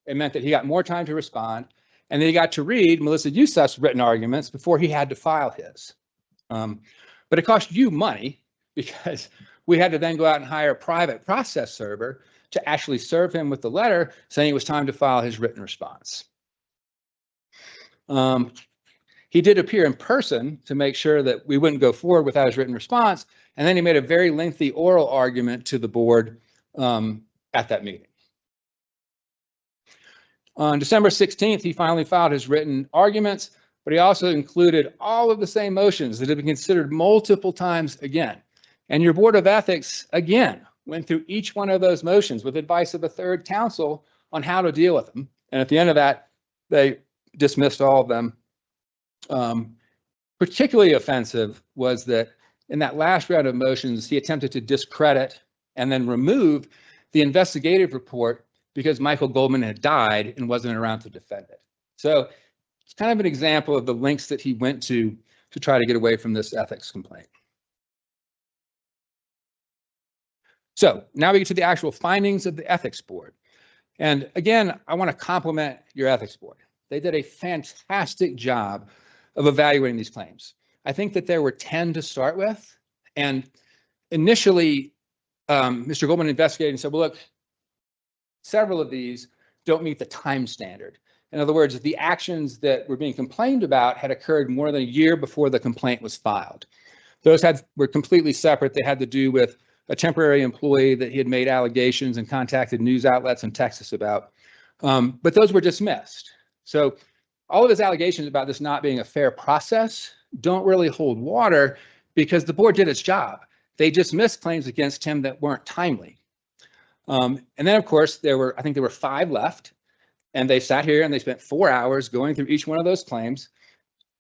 It meant that he got more time to respond, and then he got to read Melissa Youssef's written arguments before he had to file his. But it cost you money because we had to then go out and hire a private process server to actually serve him with the letter saying it was time to file his written response. He did appear in person to make sure that we wouldn't go forward without his written response, and then he made a very lengthy oral argument to the board at that meeting. On December 16th, he finally filed his written arguments, but he also included all of the same motions that had been considered multiple times again. And your Board of Ethics, again, went through each one of those motions with advice of a third counsel on how to deal with them. And at the end of that, they dismissed all of them. Particularly offensive was that in that last round of motions, he attempted to discredit and then remove the investigative report because Michael Goldman had died and wasn't around to defend it. So it's kind of an example of the lengths that he went to try to get away from this ethics complaint. So now we get to the actual findings of the ethics board. And again, I want to compliment your ethics board. They did a fantastic job of evaluating these claims. I think that there were 10 to start with. And initially, Mr. Goldman investigated and said, well, look, several of these don't meet the time standard. In other words, the actions that were being complained about had occurred more than a year before the complaint was filed. Those were completely separate. They had to do with a temporary employee that he had made allegations and contacted news outlets in Texas about. But those were dismissed. So all of his allegations about this not being a fair process don't really hold water because the board did its job. They dismissed claims against him that weren't timely. And then, of course, I think there were 5 left. And they sat here and they spent 4 hours going through each one of those claims,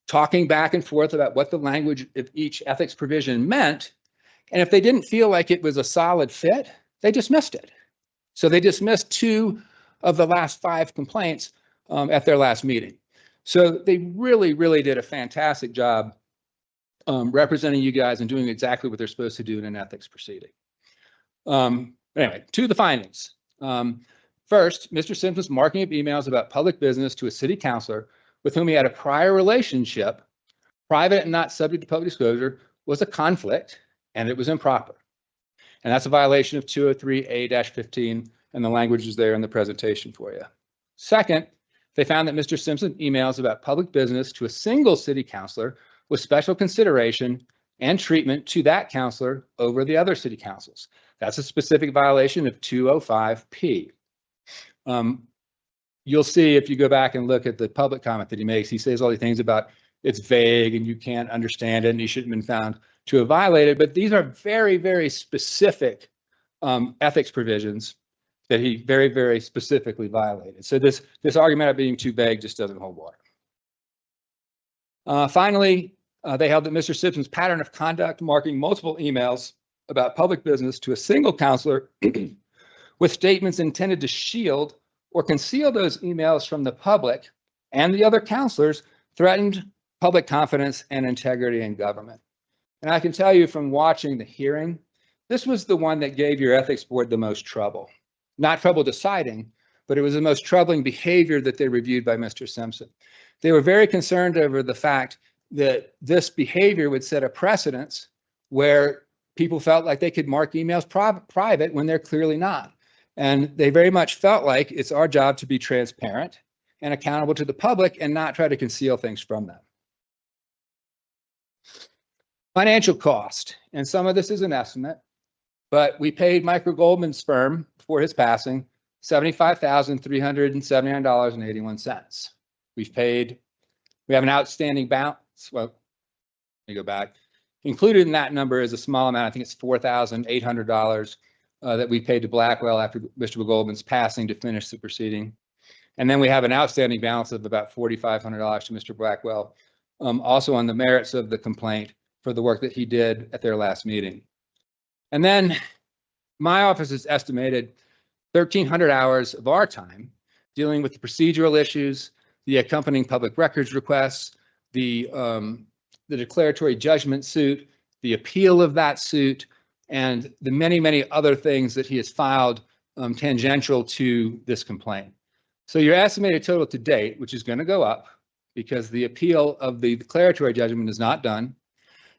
talking back and forth about what the language of each ethics provision meant. And if they didn't feel like it was a solid fit, they dismissed it. So they dismissed 2 of the last 5 complaints at their last meeting. So they really, really did a fantastic job representing you guys and doing exactly what they're supposed to do in an ethics proceeding. Anyway, to the findings. First, Mr. Simpson's marking of emails about public business to a city councilor with whom he had a prior relationship, private and not subject to public disclosure, was a conflict and it was improper. And that's a violation of 203A-15, and the language is there in the presentation for you. Second, they found that Mr. Simpson's emails about public business to a single city councilor with special consideration and treatment to that councilor over the other city councils. That's a specific violation of 205P. You'll see if you go back and look at the public comment that he makes, he says all these things about it's vague and you can't understand it and he shouldn't have been found to have violated, but these are very, very specific ethics provisions that he very, very specifically violated. So this argument of being too vague just doesn't hold water. Finally, they held that Mr. Simpson's pattern of conduct marking multiple emails about public business to a single councilor with statements intended to shield or conceal those emails from the public and the other councilors threatened public confidence and integrity in government. And I can tell you from watching the hearing, this was the one that gave your ethics board the most trouble. Not trouble deciding, but it was the most troubling behavior that they reviewed by Mr. Simpson. They were very concerned over the fact that this behavior would set a precedence where people felt like they could mark emails private when they're clearly not. And they very much felt like it's our job to be transparent and accountable to the public and not try to conceal things from them. Financial cost, and some of this is an estimate, but we paid Michael Goldman's firm before his passing $75,379.81. We have an outstanding balance. Well, let me go back. Included in that number is a small amount, I think it's $4,800 that we paid to Blackwell after Mr. Goldman's passing to finish the proceeding. And then we have an outstanding balance of about $4,500 to Mr. Blackwell, also on the merits of the complaint for the work that he did at their last meeting. And then my office has estimated 1,300 hours of our time dealing with the procedural issues, the accompanying public records requests, the declaratory judgment suit, the appeal of that suit, and the many, many other things that he has filed tangential to this complaint. So your estimated total to date, which is going to go up because the appeal of the declaratory judgment is not done.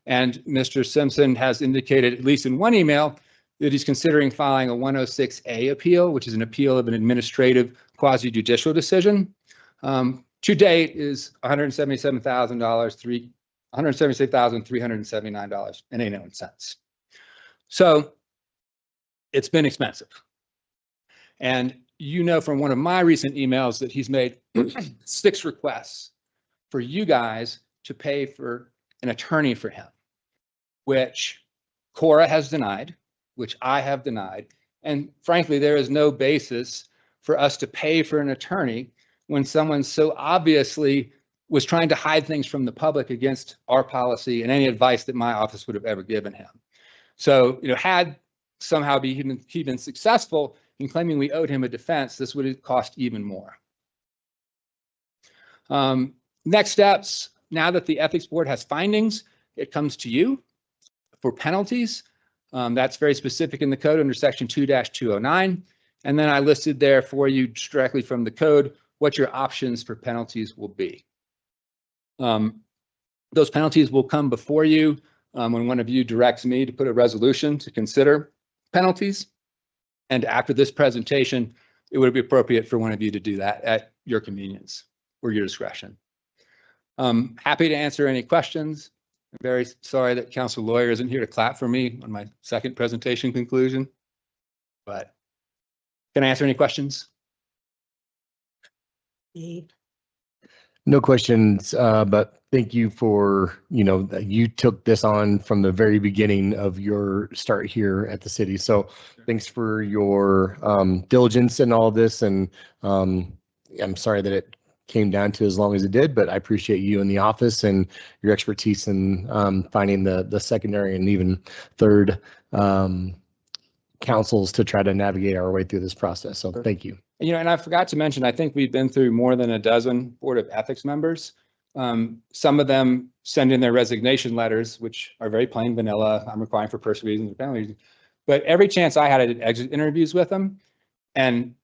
And Mr. Simpson has indicated, at least in one email, that he's considering filing a 106A appeal, which is an appeal of an administrative quasi-judicial decision. To date is $177,379.81. So it's been expensive. And you know from one of my recent emails that he's made 6 requests for you guys to pay for an attorney for him, which Cora has denied, which I have denied. And frankly, there is no basis for us to pay for an attorney when someone so obviously was trying to hide things from the public against our policy and any advice that my office would have ever given him. So, had somehow he been successful in claiming we owed him a defense, this would have cost even more. Next steps, now that the ethics board has findings, it comes to you for penalties. That's very specific in the code under section 2-209. And then I listed there for you directly from the code what your options for penalties will be. Those penalties will come before you when one of you directs me to put a resolution to consider penalties. And after this presentation, it would be appropriate for one of you to do that at your convenience or your discretion. Happy to answer any questions. I'm very sorry that Council Lawyer isn't here to clap for me on my second presentation conclusion, but can I answer any questions? No questions, but thank you for, you took this on from the very beginning of your start here at the city. So thanks for your diligence in all this. And I'm sorry that it came down to as long as it did, but I appreciate you in the office and your expertise in finding the secondary and even third councils to try to navigate our way through this process. So thank you. And I forgot to mention, I think we've been through more than a dozen Board of Ethics members. Some of them send in their resignation letters, which are very plain vanilla. I'm requiring for personal reasons or family reasons. But every chance I had, I did exit interviews with them. And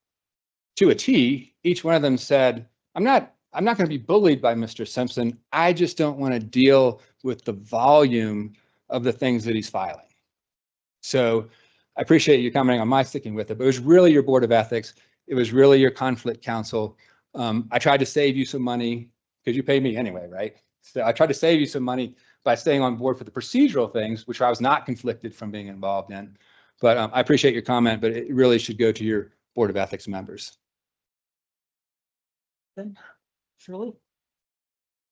to a T, each one of them said, I'm not going to be bullied by Mr. Simpson. I just don't want to deal with the volume of the things that he's filing. So I appreciate you commenting on my sticking with it, but it was really your Board of Ethics. It was really your conflict counsel. I tried to save you some money because you pay me anyway, right? So I tried to save you some money by staying on board for the procedural things, which I was not conflicted from being involved in. But I appreciate your comment, but it really should go to your Board of Ethics members. Shirley?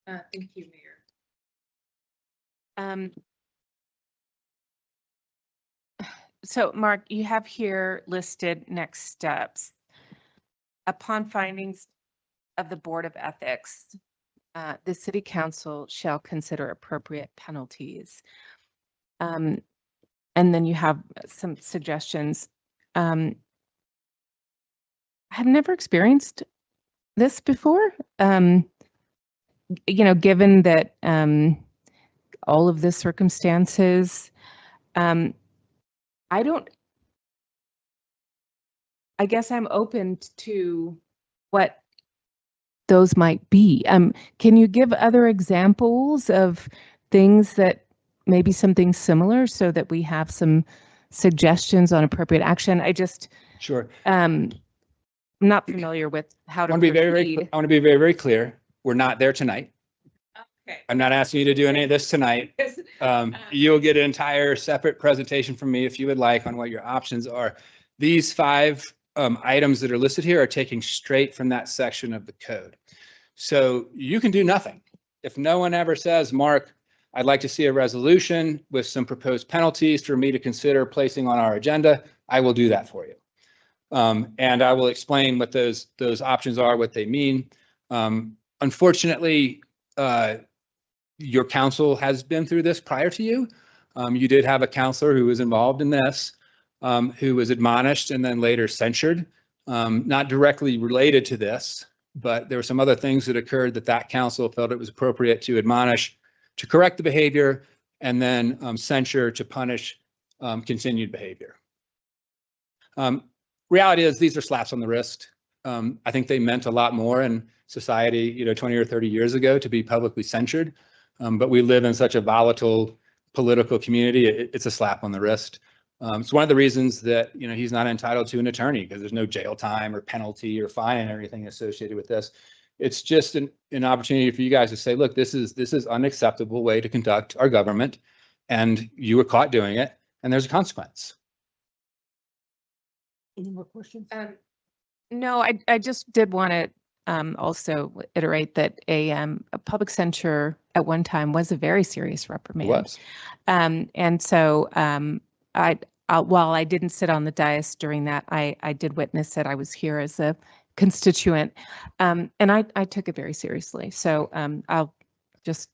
Thank you, Mayor. So Mark, you have here listed next steps. Upon findings of the Board of Ethics, the City Council shall consider appropriate penalties. And then you have some suggestions. I have never experienced this before. Given that all of the circumstances, I guess I'm open to what those might be. Can you give other examples of things that maybe something similar so that we have some suggestions on appropriate action? Sure. I'm not familiar with how to I want to be very, very clear. We're not there tonight. Okay. I'm not asking you to do any of this tonight. You'll get an entire separate presentation from me if you would like on what your options are. These 5 items that are listed here are taking straight from that section of the code. So you can do nothing. If no one ever says, Mark, I'd like to see a resolution with some proposed penalties for me to consider placing on our agenda, I will do that for you. And I will explain what those options are, what they mean. Unfortunately, your council has been through this prior to you. You did have a counselor who was involved in this, who was admonished and then later censured, not directly related to this, but there were some other things that occurred that council felt it was appropriate to admonish, to correct the behavior, and then censure to punish continued behavior. Reality is these are slaps on the wrist. I think they meant a lot more in society, 20 or 30 years ago to be publicly censured. But we live in such a volatile political community. It's a slap on the wrist. It's one of the reasons that, he's not entitled to an attorney because there's no jail time or penalty or fine and everything associated with this. It's just an opportunity for you guys to say, look, this is unacceptable way to conduct our government, and you were caught doing it, and there's a consequence. Any more questions? No, I just did want to also iterate that a public censure at one time was a very serious reprimand. It was. And so while I didn't sit on the dais during that, I did witness it. I was here as a constituent, and I took it very seriously. So I'll just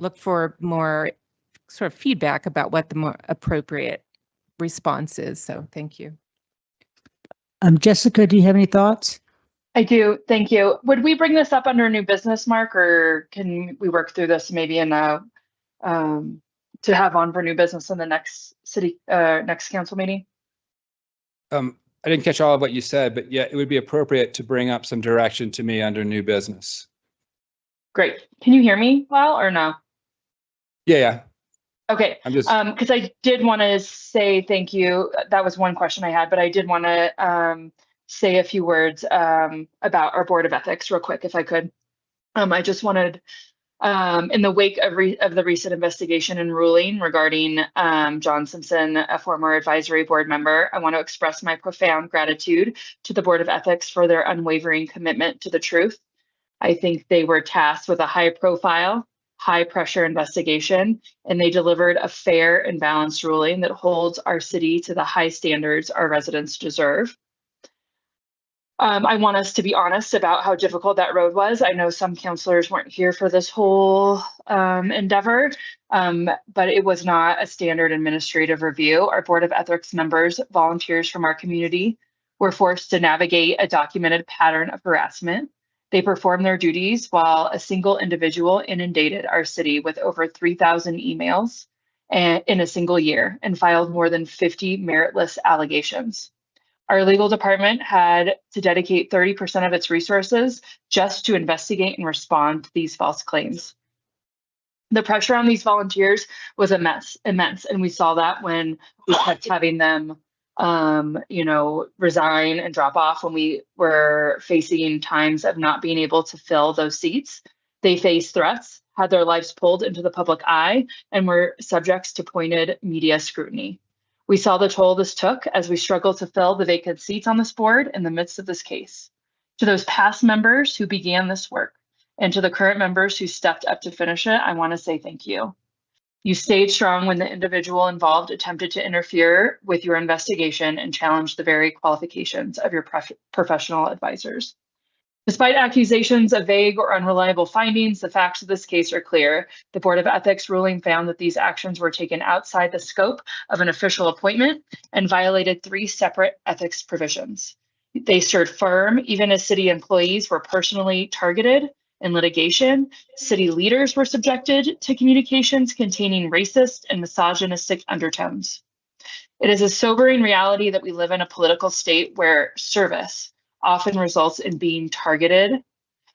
look for more sort of feedback about what the more appropriate response is. So thank you. Jessica, do you have any thoughts? I do. Thank you. Would we bring this up under new business, Mark, or can we work through this maybe in to have on for new business in the next next council meeting? I didn't catch all of what you said, but yeah, it would be appropriate to bring up some direction to me under new business. Great. Can you hear me well or no? Yeah. Okay. I'm just because I did want to say thank you. That was one question I had, but I did want to say a few words about our Board of Ethics real quick, if I could. I just wanted, in the wake of the recent investigation and ruling regarding John Simpson, a former advisory board member, I want to express my profound gratitude to the Board of Ethics for their unwavering commitment to the truth. I think they were tasked with a high-profile, high-pressure investigation, and they delivered a fair and balanced ruling that holds our city to the high standards our residents deserve. I want us to be honest about how difficult that road was. I know some counselors weren't here for this whole endeavor, but it was not a standard administrative review. Our Board of Ethics members, volunteers from our community, were forced to navigate a documented pattern of harassment. They performed their duties while a single individual inundated our city with over 3,000 emails in a single year and filed more than 50 meritless allegations. Our legal department had to dedicate 30% of its resources just to investigate and respond to these false claims. The pressure on these volunteers was immense, and we saw that when we kept having them resign and drop off when we were facing times of not being able to fill those seats. They faced threats, had their lives pulled into the public eye, and were subjects to pointed media scrutiny. We saw the toll this took as we struggled to fill the vacant seats on this board in the midst of this case. To those past members who began this work, and to the current members who stepped up to finish it, I want to say thank you. You stayed strong when the individual involved attempted to interfere with your investigation and challenge the very qualifications of your professional advisors. Despite accusations of vague or unreliable findings, the facts of this case are clear. The Board of Ethics ruling found that these actions were taken outside the scope of an official appointment and violated 3 separate ethics provisions. They stood firm even as city employees were personally targeted. In litigation, city leaders were subjected to communications containing racist and misogynistic undertones. It is a sobering reality that we live in a political state where service often results in being targeted.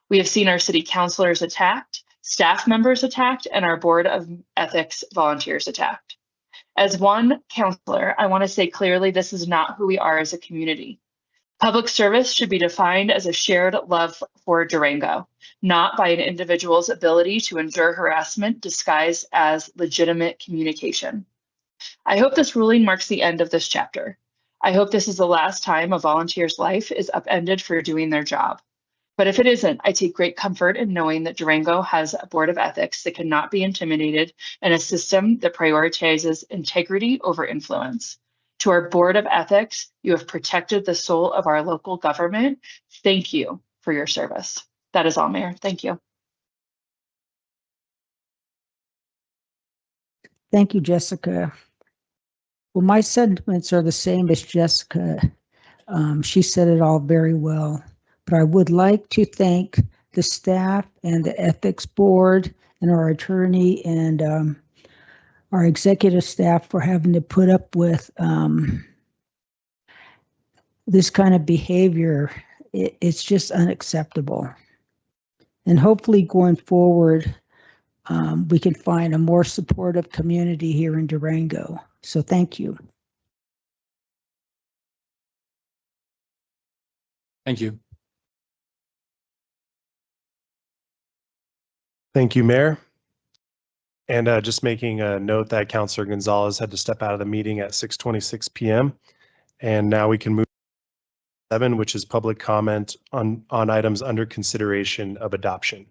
We have seen our city councilors attacked, staff members attacked, and our Board of Ethics volunteers attacked. As one counselor, I want to say clearly this is not who we are as a community. Public service should be defined as a shared love for Durango, not by an individual's ability to endure harassment disguised as legitimate communication. I hope this ruling marks the end of this chapter. I hope this is the last time a volunteer's life is upended for doing their job. But if it isn't, I take great comfort in knowing that Durango has a Board of Ethics that cannot be intimidated and a system that prioritizes integrity over influence. To our Board of Ethics, you have protected the soul of our local government. Thank you for your service. That is all, Mayor. Thank you. Thank you, Jessica. Well, my sentiments are the same as Jessica. She said it all very well, but I would like to thank the staff and the ethics board and our attorney and our executive staff for having to put up with this kind of behavior. It's just unacceptable. And hopefully going forward, we can find a more supportive community here in Durango. So thank you. Thank you. Thank you, Mayor. And just making a note that Councilor Gonzalez had to step out of the meeting at 6:26 p.m. And now we can move to 7, which is public comment on items under consideration of adoption.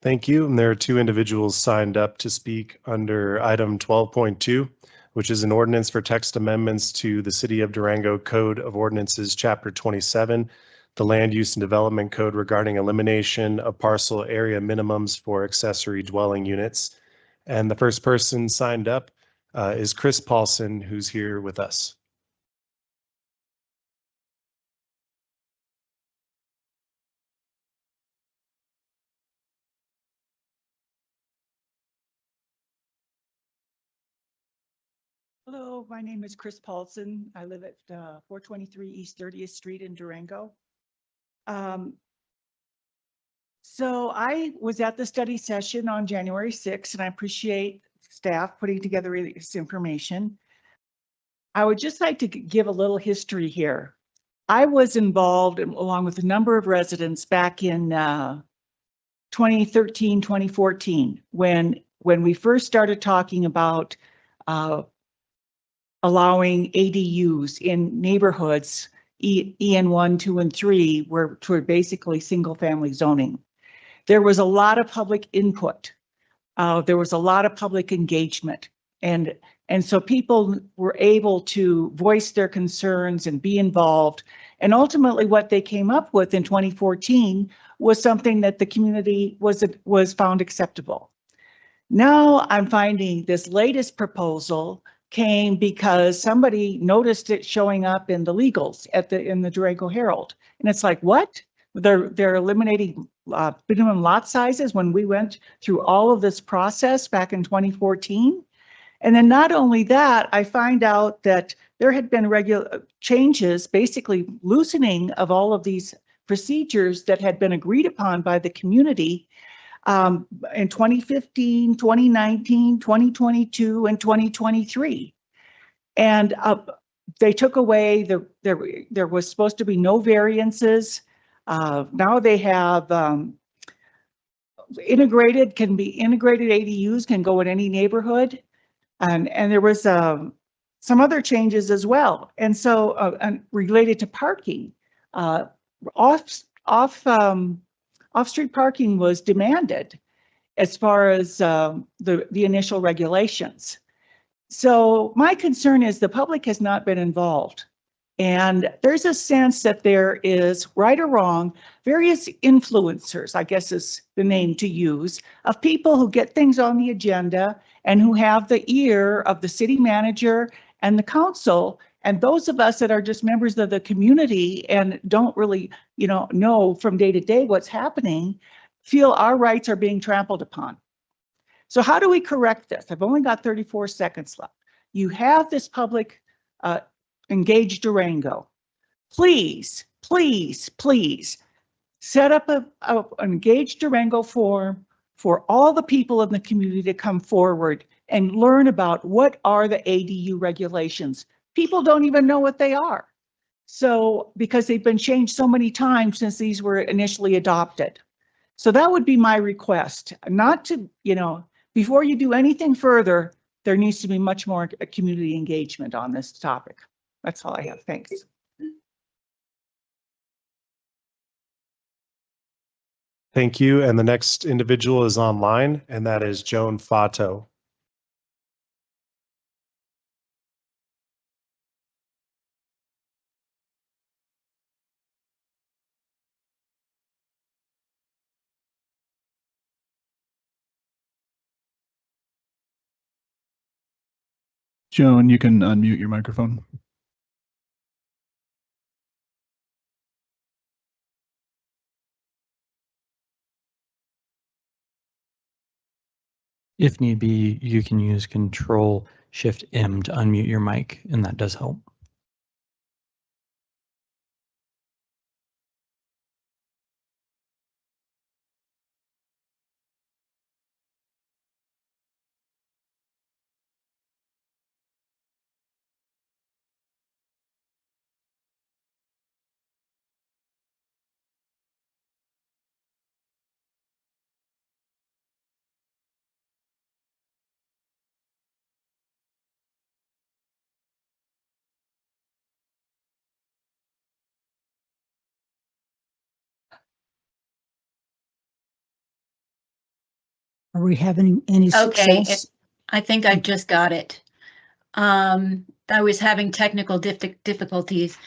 Thank you. And there are 2 individuals signed up to speak under item 12.2, which is an ordinance for text amendments to the City of Durango Code of Ordinances, Chapter 27, the Land Use and Development Code regarding elimination of parcel area minimums for accessory dwelling units. And the first person signed up is Chris Paulson, who's here with us. Hello, my name is Chris Paulson. I live at 423 East 30th Street in Durango. So I was at the study session on January 6th, and I appreciate staff putting together this information. I would just like to give a little history here. I was involved along with a number of residents back in 2013, 2014, when we first started talking about allowing ADUs in neighborhoods, EN 1, 2, and 3, were basically single family zoning. There was a lot of public input. There was a lot of public engagement. And so people were able to voice their concerns and be involved. And ultimately what they came up with in 2014 was something that the community was found acceptable. Now I'm finding this latest proposal came because somebody noticed it showing up in the legals in the Durango Herald. And it's like, what? They're eliminating minimum lot sizes when we went through all of this process back in 2014. And then not only that, I find out that there had been regular changes, basically loosening of all of these procedures that had been agreed upon by the community in 2015, 2019, 2022, and 2023. And they took away there was supposed to be no variances. Now they have integrated ADUs can go in any neighborhood. And there was some other changes as well. And so related to parking, off-street parking was demanded as far as the initial regulations. So my concern is the public has not been involved. And there's a sense that there is, right or wrong, various influencers, I guess is the name to use, of people who get things on the agenda and who have the ear of the city manager and the council. And those of us that are just members of the community and don't really, know from day to day what's happening, feel our rights are being trampled upon. So how do we correct this? I've only got 34 seconds left. You have this public Engage Durango. Please, please, please set up an Engage Durango forum for all the people in the community to come forward and learn about what are the ADU regulations. People don't even know what they are. So, because they've been changed so many times since these were initially adopted. So that would be my request, not to, before you do anything further, there needs to be much more community engagement on this topic. That's all I have. Thanks. Thank you. And the next individual is online, and that is Joan Fato. Joan, you can unmute your microphone. If need be, you can use Control-Shift-M to unmute your mic, and that does help. Are we having any success? I think I just got it. I was having technical difficulties.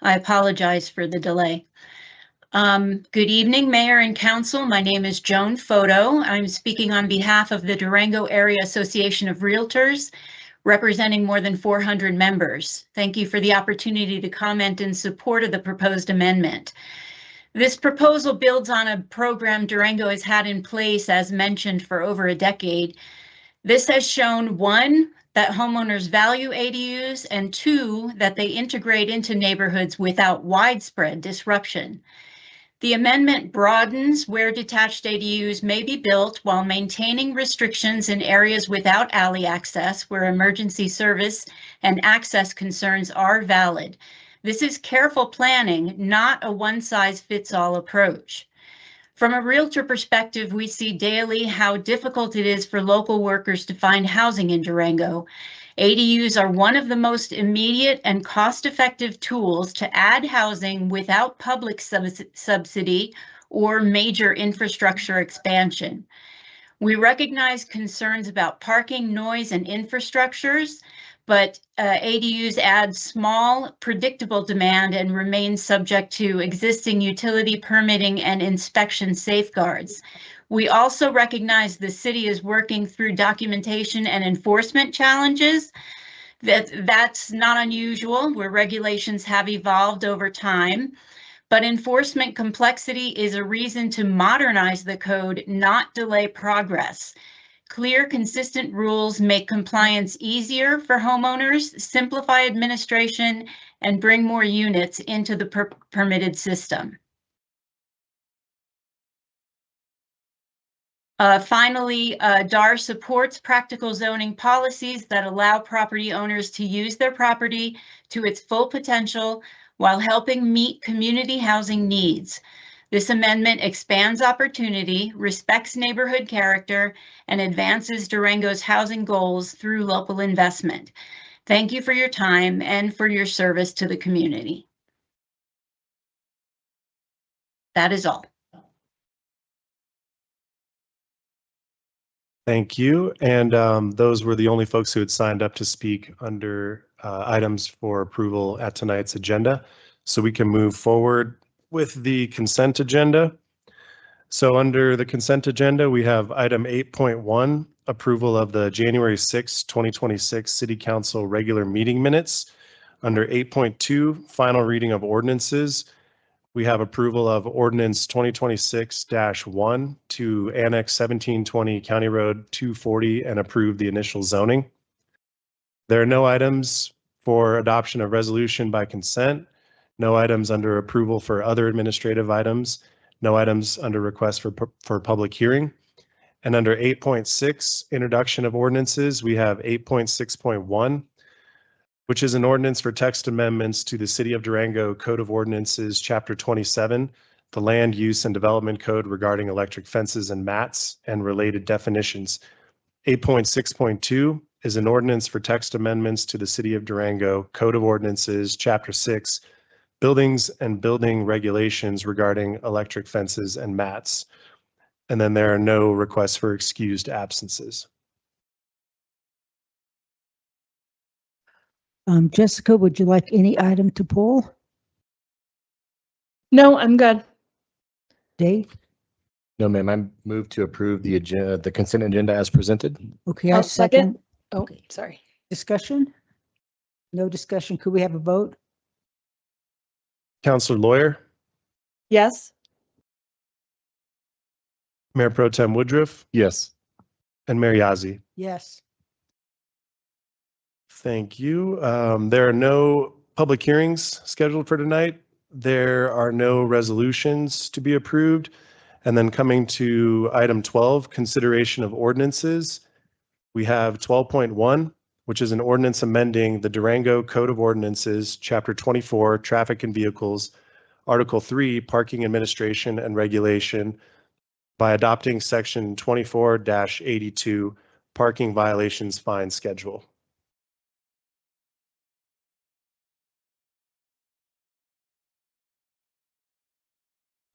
I apologize for the delay. Good evening, Mayor and Council. My name is Joan Fato. I'm speaking on behalf of the Durango Area Association of Realtors, representing more than 400 members. Thank you for the opportunity to comment in support of the proposed amendment. This proposal builds on a program Durango has had in place, as mentioned, for over a decade. This has shown, one, that homeowners value ADUs, and 2, that they integrate into neighborhoods without widespread disruption. The amendment broadens where detached ADUs may be built while maintaining restrictions in areas without alley access where emergency service and access concerns are valid. This is careful planning, not a one-size-fits-all approach. From a realtor perspective, we see daily how difficult it is for local workers to find housing in Durango. ADUs are one of the most immediate and cost-effective tools to add housing without public subsidy or major infrastructure expansion. We recognize concerns about parking, noise, and infrastructures, but ADUs add small, predictable demand and remain subject to existing utility permitting and inspection safeguards. We also recognize the city is working through documentation and enforcement challenges. That's not unusual, where regulations have evolved over time, but enforcement complexity is a reason to modernize the code, not delay progress. Clear, consistent rules make compliance easier for homeowners, simplify administration, and bring more units into the permitted system. Finally, DAR supports practical zoning policies that allow property owners to use their property to its full potential while helping meet community housing needs. This amendment expands opportunity, respects neighborhood character, and advances Durango's housing goals through local investment. Thank you for your time and for your service to the community. That is all. Thank you. And those were the only folks who had signed up to speak under items for approval at tonight's agenda. So we can move forward with the consent agenda. So under the consent agenda, we have item 8.1, approval of the January 6, 2026 City Council regular meeting minutes. Under 8.2, final reading of ordinances, we have approval of ordinance 2026-1 to annex 1720 County Road 240 and approve the initial zoning. There are no items for adoption of resolution by consent, no items under approval for other administrative items, no items under request for public hearing. And under 8.6, introduction of ordinances, we have 8.6.1, which is an ordinance for text amendments to the City of Durango Code of Ordinances, Chapter 27, the Land Use and Development Code regarding electric fences and mats and related definitions. 8.6.2 is an ordinance for text amendments to the City of Durango Code of Ordinances, Chapter 6, buildings and building regulations regarding electric fences and mats. And then there are no requests for excused absences. Jessica, would you like any item to pull? No, I'm good. Dave? No, ma'am, I move to approve the agenda, the consent agenda as presented. Okay, I I'll second. second. Oh, Okay. sorry. Discussion? No discussion. Could we have a vote? Counselor Lawyer, Yes. Mayor Pro Tem Woodruff, Yes. and Mayor Yazzie. Yes. Thank you. There are no public hearings scheduled for tonight. There are no resolutions to be approved. And then coming to item 12, consideration of ordinances. We have 12.1, which is an ordinance amending the Durango Code of Ordinances, Chapter 24, Traffic and Vehicles, Article 3, Parking Administration and Regulation, by adopting Section 24-82, Parking Violations Fine Schedule.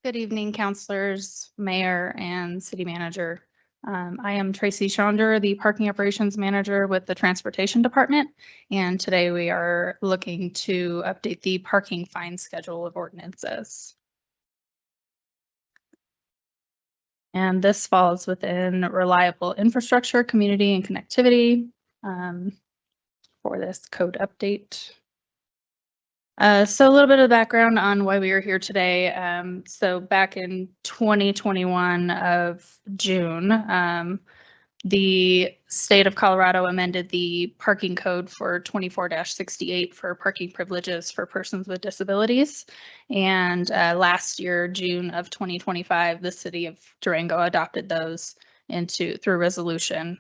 Good evening, councilors, mayor, and city manager. I am Tracy Schonder, the parking operations manager with the transportation department. And today we are looking to update the parking fine schedule of ordinances. And this falls within reliable infrastructure, community, and connectivity for this code update. So a little bit of background on why we are here today. So back in 2021 of June, The state of Colorado amended the parking code for 24-68 for parking privileges for persons with disabilities. And last year, June of 2025, the city of Durango adopted those through resolution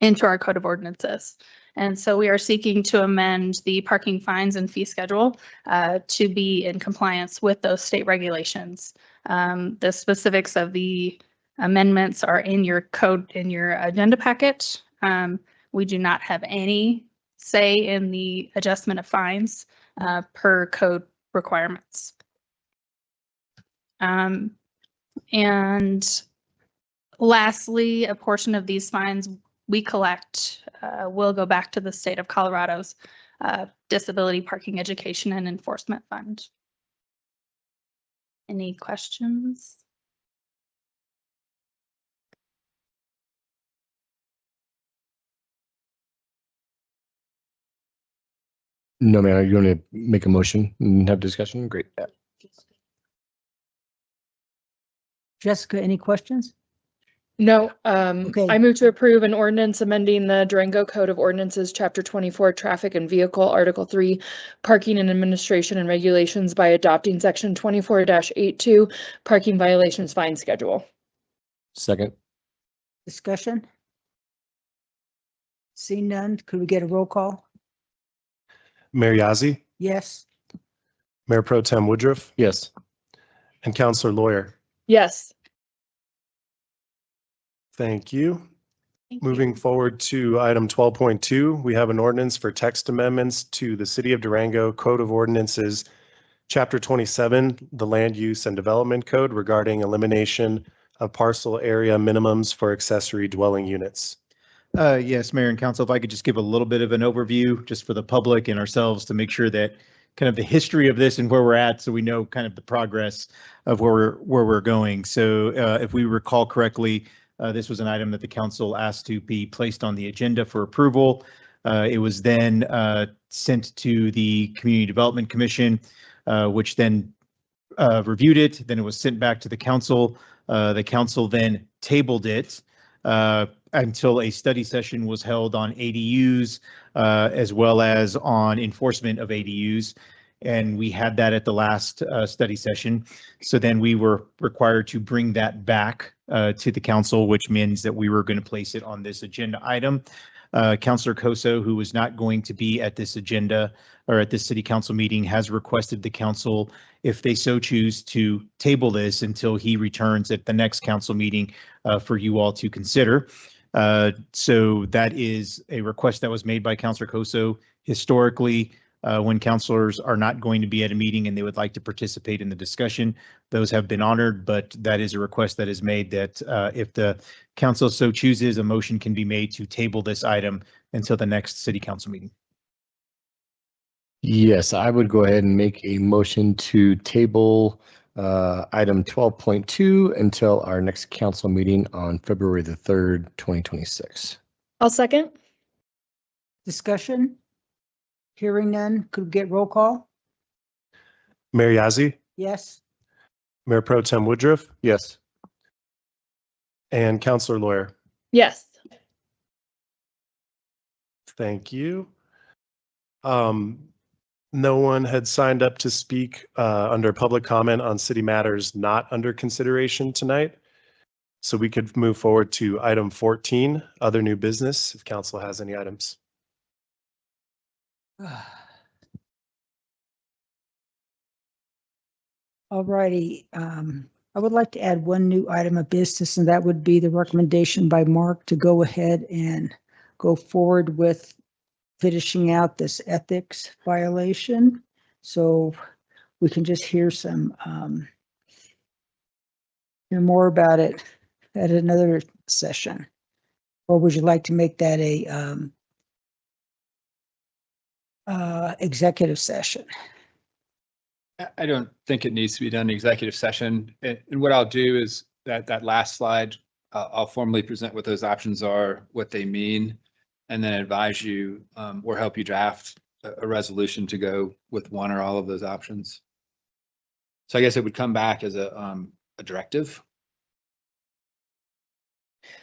into our code of ordinances. And so we are seeking to amend the parking fines and fee schedule to be in compliance with those state regulations. The specifics of the amendments are in your code, in your agenda packet. We do not have any say in the adjustment of fines per code requirements. And lastly, a portion of these fines we collect will go back to the state of Colorado's Disability Parking Education and Enforcement Fund. Any questions? No, man, you want to make a motion and have discussion? Great. Jessica, any questions? No, Okay. I move to approve an ordinance amending the Durango Code of Ordinances, Chapter 24, Traffic and Vehicle, Article 3, Parking and Administration and Regulations by adopting Section 24-82, Parking Violations Fine Schedule. Second. Discussion? Seeing none, could we get a roll call? Mayor Yazzie, Yes. Mayor Pro Tem Woodruff, Yes. and Counselor Lawyer. Yes. Thank you. Moving forward to item 12.2, we have an ordinance for text amendments to the City of Durango Code of Ordinances, Chapter 27, the Land Use and Development Code regarding elimination of parcel area minimums for accessory dwelling units. Yes, Mayor and Council, if I could just give a little bit of an overview just for the public and ourselves to make sure that kind of the history of this and where we're at, so we know kind of the progress of where we're going. So if we recall correctly, this was an item that the council asked to be placed on the agenda for approval. It was then sent to the Community Development Commission, which then reviewed it. Then it was sent back to the council. The council then tabled it until a study session was held on ADUs as well as on enforcement of ADUs. And we had that at the last study session. So then we were required to bring that back to the council, which means that we were going to place it on this agenda item. Councilor Koso, who was not going to be at this agenda or at this city council meeting, has requested the council, if they so choose, to table this until he returns at the next council meeting for you all to consider. So that is a request that was made by Councilor Koso. Historically, when councilors are not going to be at a meeting and they would like to participate in the discussion, those have been honored, but that is a request that is made that if the council so chooses, a motion can be made to table this item until the next city council meeting. Yes, I would go ahead and make a motion to table item 12.2 until our next council meeting on February the 3rd, 2026. I'll second. Discussion? Hearing none, could we get roll call? Mayor Yazzie, Yes. Mayor Pro Tem Woodruff, Yes. and Counselor Lawyer. Yes. Thank you. No one had signed up to speak under public comment on city matters not under consideration tonight. So we could move forward to item 14, other new business, if council has any items. All righty. I would like to add one new item of business, and that would be the recommendation by Mark to go ahead and go forward with finishing out this ethics violation. So we can just hear more about it at another session. Or would you like to make that a executive session? I don't think it needs to be done in executive session. And what I'll do is that last slide, I'll formally present what those options are, what they mean, and then advise you or help you draft a resolution to go with one or all of those options. So I guess it would come back as a directive.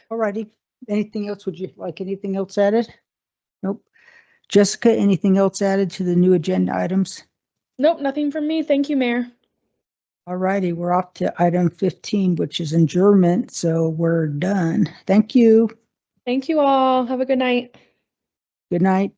All righty. Anything else? Would you like anything else added? Nope. Jessica, anything else added to the new agenda items? Nope, nothing from me. Thank you, Mayor. All righty, we're off to item 15, which is adjournment, so we're done. Thank you. Thank you all. Have a good night. Good night.